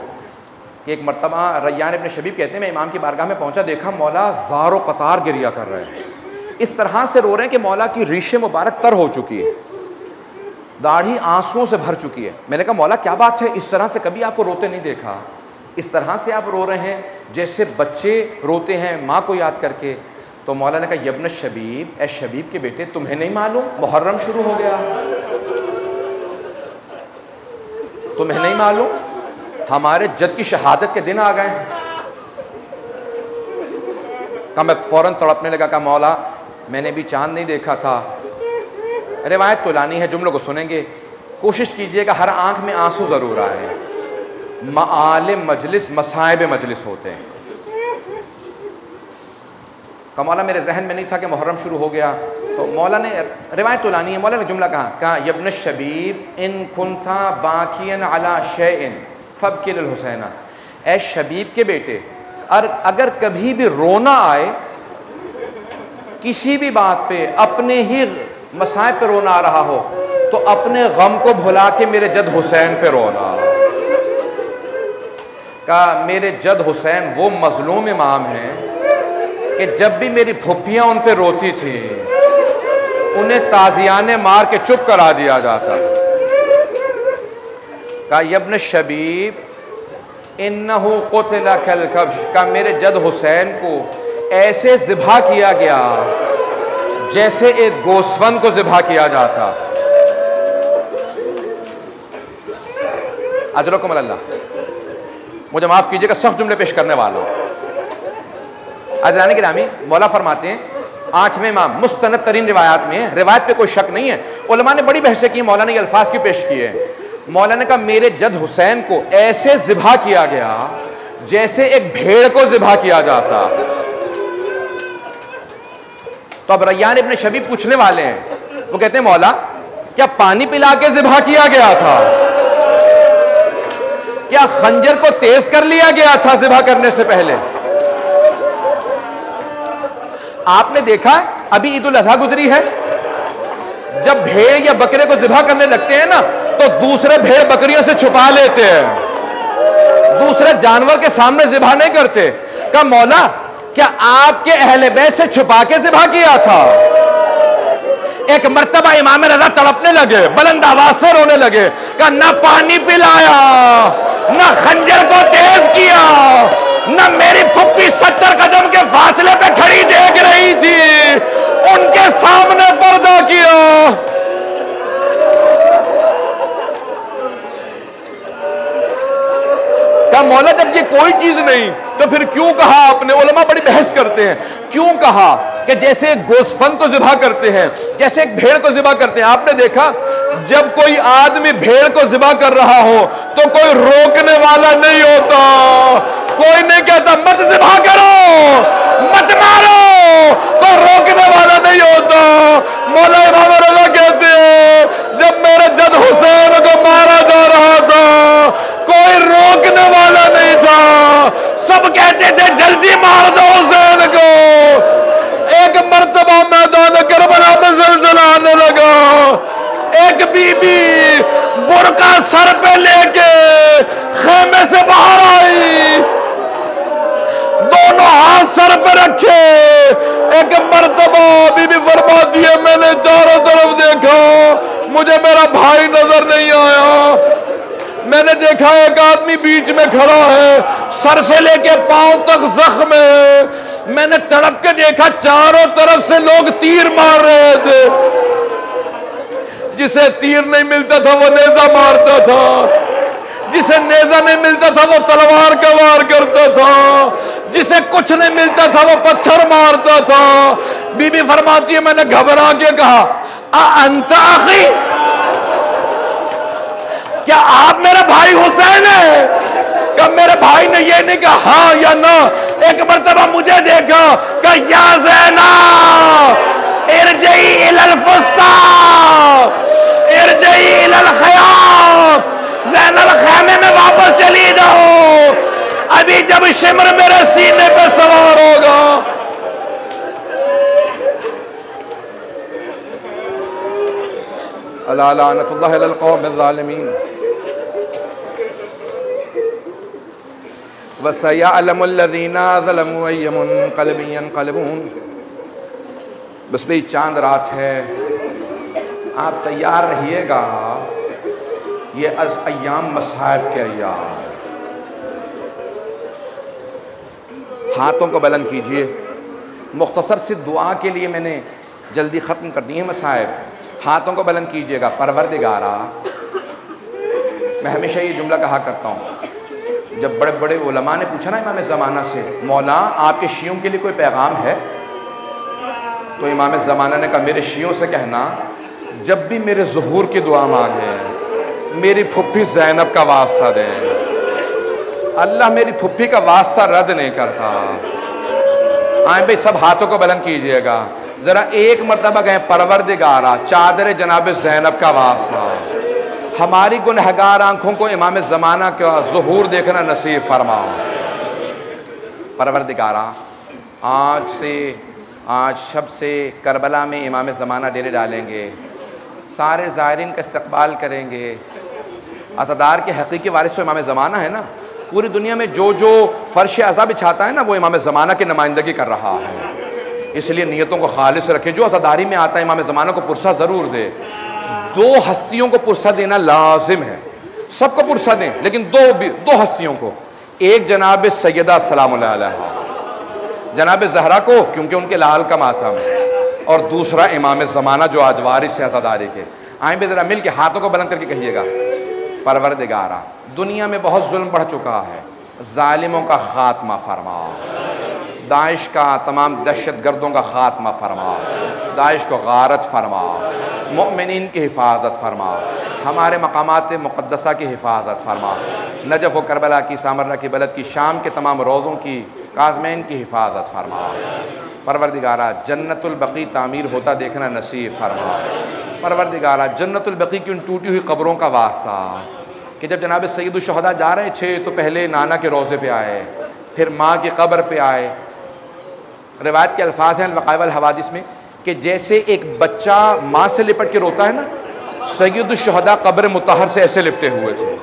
کہ ایک مرتبہ ریان ابن شبیب کہتے ہیں میں امام کی بارگاہ میں پہنچا، دیکھا مولا زار و قطار گریا کر رہے ہیں، اس طرح سے رو رہے ہیں کہ مولا کی ریش مبارک تر ہو چکی ہے، داڑھی آنسوؤں سے بھر چکی ہے۔ میں نے کہا مولا کیا بات ہے، اس طرح سے کبھی آپ کو روتے نہیں دیکھا، اس طرح سے آپ رو رہے ہیں جیسے بچے روتے ہیں ماں کو یاد کر کے۔ تو مولا نے کہا یبن شبیب، اے شبیب کے بیٹے تمہیں نہیں معلوم محرم شروع ہو گیا، تمہیں نہیں معلوم ہمارے جد کی شہادت کے دن آ گئے ہیں۔ کہ میں فوراً تڑپنے لگا، کہ مولا میں نے بھی چاند نہیں دیکھا تھا۔ روایت تو لانی ہے، جملوں کو سنیں گے، کوشش کیجئے کہ ہر آنکھ میں آنسو ضرور آئے۔ معالم مجلس مصائب مجلس ہوتے ہیں۔ کہ مولا میرے ذہن میں نہیں تھا کہ محرم شروع ہو گیا، تو مولا نے روایت تو لانی ہے، مولا نے جملہ کہا یبن شبیب ان کنتا باکین علی شیئن فابکی للحسین، اے شبیب کے بیٹے اگر کبھی بھی رونا آئے کسی بھی بات پہ، اپنے ہی مصائب پہ رونا آ رہا ہو تو اپنے غم کو بھلا کے میرے جد حسین پہ رونا۔ کہا میرے جد حسین وہ مظلوم امام ہیں کہ جب بھی میری پھپھیاں ان پہ روتی تھی انہیں تازیانے مار کے چپ کرا دیا جاتا تھا۔ کہا یبن شبیب انہو قتل کالکبش، کہا میرے جد حسین کو ایسے ذبح کیا گیا جیسے ایک گوسفند کو ذبح کیا جاتا۔ اجرکم اللہ، مجھے معاف کیجئے کہ سخت جملے پیش کرنے والا ہوں۔ عزیزان گرامی، مولا فرماتے ہیں 8ویں امام، مستند ترین روایات میں، روایت پہ کوئی شک نہیں ہے، علماء نے بڑی بحثیں کی، مولا نے یہ الفاظ کی پیش کیے ہیں۔ مولا نے کہا میرے جد حسین کو ایسے ذبح کیا گیا جیسے ایک بھیڑ کو ذبح کیا جاتا۔ تو اب ریان ابن شبیب پوچھنے والے ہیں، وہ کہتے ہیں مولا کیا پانی پلا کے ذبح کیا گیا تھا، کیا خنجر کو تیز کر لیا گیا تھا ذبح کرنے سے پہلے؟ آپ نے دیکھا ابھی عید الاضحیٰ گزری ہے، جب بھیڑ یا بکرے کو ذبح کرنے لگتے ہیں نا تو دوسرے بھیڑ بکریوں سے چھپا لیتے ہیں، دوسرے جانور کے سامنے ذبح نہیں کرتے۔ کہا مولا کیا آپ کے اہل بیت سے چھپا کے ذبح کیا تھا؟ ایک مرتبہ امام رضا تڑپنے لگے، بلند آواز سے رونے لگے، کہا نہ پانی پلایا، نہ خنجر کو تیز کیا، نہ میری پھپھی 70 قدم کے فاصلے پہ کھڑی دیکھ رہی تھی، ان کے سامنے پردہ کیا۔ کہا مولا جب یہ کوئی چیز نہیں تو پھر کیوں کہا آپ نے؟ علماء بڑی بحث کرتے ہیں، کیوں کہا کہ جیسے ایک گوسفند کو ذبح کرتے ہیں، جیسے ایک بھیڑ کو ذبح کرتے ہیں۔ آپ نے دیکھا جب کوئی آدمی بھیڑ کو ذبح کر رہا ہو تو کوئی روکنے والا نہیں ہوتا، کوئی نہیں کہتا مت ذبح کرو مت مارو، کوئی روکنے والا نہیں ہوتا۔ مولا امام رضا کہتے ہیں جب میرے جد حسین کو مارا جا رہا تھا کوئی روکنے والا نہیں تھا، سب کہتے تھے جلدی مار دو حسین کو۔ ایک مرتبہ میدان کربلا میں زلزلہ آنے لگا، ایک بی بی برقع سر پہ لے کے خیمے سے باہر آئی، دونوں ہاتھ سر پہ رکھے۔ ایک مرتبہ بی بی فرماتی ہے میں نے چاروں طرف دیکھا، مجھے میرا بھائی نظر نہیں آیا۔ میں نے دیکھا ایک آدمی بیچ میں کھڑا ہے، سر سے لے کے پاؤں تک زخم ہے۔ میں نے تڑپ کے دیکھا چاروں طرف سے لوگ تیر مار رہے تھے، جسے تیر نہیں ملتا تھا وہ نیزہ مارتا تھا، جسے نیزہ نہیں ملتا تھا وہ تلوار کا وار کرتا تھا، جسے کچھ نہیں ملتا تھا وہ پتھر مارتا تھا۔ بی بی فرماتی ہے میں نے گھبرا کے کہا انت اخی، کیا آپ میرے بھائی حسین ہیں؟ کہ میرے بھائی نے یہ نہیں کہا ہاں یا نہ، ایک مرتبہ مجھے دیکھا کہ یا زینب ارجعی الی الفسطاط ارجعی الی الخیام، زینب خیمے میں واپس چلی جاؤ، ابھی جب شمر میرے سینے پہ سوار ہوگا۔ الا لعنت اللہ علی القوم الظالمین وَسَيَعْلَمُ الَّذِينَ ظَلَمُوا أَيَّ مُنقَلِبٍ يَنقَلِبُونَ۔ بس بھی چاند رات ہے، آپ تیار رہیے گا، یہ از ایام مصائب کے ایام۔ ہاتھوں کو بلند کیجئے، مختصر سی دعا کے لیے میں نے جلدی ختم کر دی ہے مصائب۔ ہاتھوں کو بلند کیجئے گا۔ پروردگارا، میں ہمیشہ یہ جملہ کہا کرتا ہوں، جب بڑے بڑے علماء نے پوچھا نا امام زمانہ سے مولا آپ کے شیعوں کے لیے کوئی پیغام ہے، تو امام زمانہ نے کہا میرے شیعوں سے کہنا جب بھی میرے ظہور کی دعا مانگیں میری پھپھی زینب کا واسطہ دیں، اللہ میری پھپھی کا واسطہ رد نہیں کرتا۔ آئیں بھئی سب ہاتھوں کو بلند کیجئے گا، ذرا ایک مرتبہ کہیں پروردگارا چادر جناب زینب کا واسطہ، ہماری گنہگار آنکھوں کو امام زمانہ کا ظہور دیکھنا نصیب فرما۔ پروردگارا آج شب سے کربلا میں امام زمانہ ڈیرے ڈالیں گے، سارے زائرین کا استقبال کریں گے۔ عزادار کے حقیقی وارث تو امام زمانہ ہے نا، پوری دنیا میں جو فرش عزا بچھاتا ہے نا وہ امام زمانہ کی نمائندگی کر رہا ہے، اس لیے نیتوں کو خالص رکھیں۔ جو عزاداری میں آتا ہے امام زمانہ کو پرسہ ضرور دے۔ دو ہستیوں کو پرسہ دینا لازم ہے، سب کو پرسہ دیں لیکن دو ہستیوں کو، ایک جناب سیدہ سلام اللہ علیہ، جناب زہرا کو کیونکہ ان کے لال کا ماتم ہے، اور دوسرا امام زمانہ جو آج وارث ہے عزاداری کے۔ آئیں بھی ذرا مل کے ہاتھوں کو بلند کر کے کہیے گا پروردگارا دنیا میں بہت ظلم بڑھ چکا ہے، ظالموں کا خاتمہ فرما، داعش کا تمام دہشت گردوں کا خاتمہ فرما، داعش کو غارت فرما، مؤمنین کی حفاظت فرما، ہمارے مقامات مقدسہ کی حفاظت فرما، نجف و کربلا کی، سامرہ کی، بلد کی، شام کے تمام روضوں کی، کاظمین کی حفاظت فرما۔ پروردگارا جنت البقیع تعمیر ہوتا دیکھنا نصیب فرما۔ پروردگارا جنت البقیع کی ان ٹوٹی ہوئی قبروں کا واسطہ کہ جب جناب سید الشہداء جا رہے تھے تو پہلے نانا کے روضے پہ آئے، پھر ماں کی قبر پہ آئے۔ روایت کے الفاظ ہیں الوقائع والحوادث میں کہ جیسے ایک بچہ ماں سے لپٹ کے روتا ہے نا، سید الشہداء قبر مطہر سے ایسے لپٹے ہوئے تھے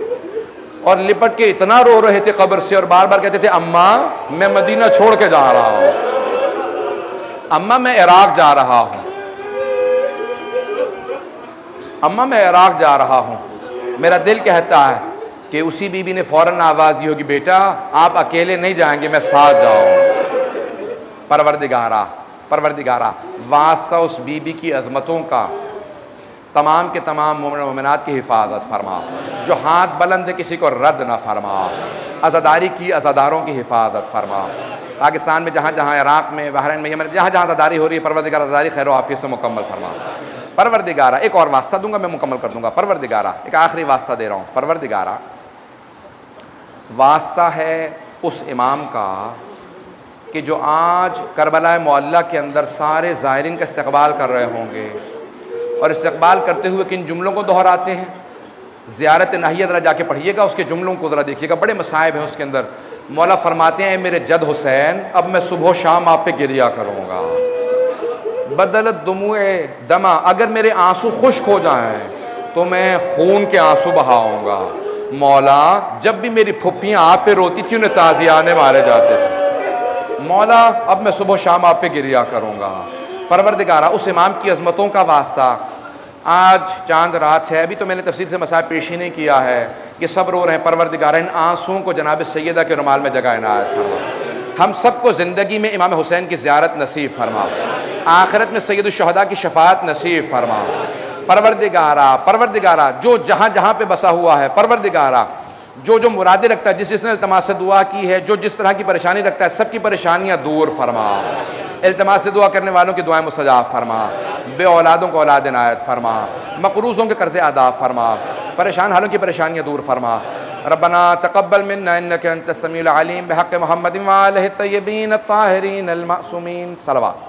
اور لپٹ کے اتنا رو رہے تھے قبر سے، اور بار بار کہتے تھے اماں میں مدینہ چھوڑ کے جا رہا ہوں، اماں میں عراق جا رہا ہوں، اماں میں عراق جا رہا ہوں۔ میرا دل کہتا ہے کہ اسی بی بی نے فوراً آواز دی ہوگی بیٹا آپ اکیلے نہیں جائیں گے، میں ساتھ جاؤں۔ پروردگارا واسطہ اس بی بی کی عظمتوں کا تمام کے تمام مومن و مومنات کی حفاظت فرما، جو ہاتھ بلند ہے کسی کو رد نہ فرما، عزاداری کی عزاداروں کی حفاظت فرما۔ پاکستان میں جہاں جہاں، عراق میں، بحرین میں، یمن میں، جہاں جہاں عزاداری ہو رہی ہے پروردگار عزاداری خیر و عافیت سے مکمل فرما۔ پروردگارہ، ایک اور واسطہ دوں گا میں مکمل کر دوں گا، پروردگارہ ایک آخری واسطہ دے رہا ہوں، پروردگارہ واسطہ ہے اس امام کا کہ جو آج کربلا معلّہ کے اندر سارے زائرین کا استقبال کر رہے ہوں گے، اور استقبال کرتے ہوئے کن جملوں کو دہراتے ہیں؟ زیارت ناحیہ ذرا جا کے پڑھیے گا، اس کے جملوں کو ذرا دیکھیے گا، بڑے مصائب ہیں اس کے اندر۔ مولا فرماتے ہیں اے میرے جد حسین، اب میں صبح و شام آپ پہ گریا کروں گا، بدلت دموع دما، اگر میرے آنسو خشک ہو جائیں تو میں خون کے آنسو بہاؤں گا۔ مولا جب بھی میری پھپھیاں آپ پہ روتی تھی انہیں تازیانے مارے جاتے تھے، مولا اب میں صبح و شام آپ پہ گریا کروں گا۔ پروردگارہ اس امام کی عظمتوں کا واسطہ، آج چاند رات ہے، ابھی تو میں نے تفصیل سے مسائل پیش ہی نہیں کیا ہے، یہ سب رو رہے ہیں، پروردگارہ ان آنسوؤں کو جناب سیدہ کے رومال میں جگہ عنایت فرما، ہم سب کو زندگی میں امام حسین کی زیارت نصیب فرما، آخرت میں سید الشہداء کی شفاعت نصیب فرما۔ پروردگارہ جو جہاں جہاں پہ بسا ہوا ہے، پروردگارہ جو جو مرادیں رکھتا ہے، جس نے التماس سے دعا کی ہے، جو جس طرح کی پریشانی رکھتا ہے، سب کی پریشانیاں دور فرما، التماس سے دعا کرنے والوں کی دعائیں مستجاب فرما، بے اولادوں کو اولاد عنایت فرما، مقروضوں کے قرض ادا فرما، پریشان حالوں کی پریشانیاں دور فرما۔ ربنا تقبل منا انك انت السميع العليم بحق محمد وآلہ الطیبین الطاہرین المعصومین، صلوات۔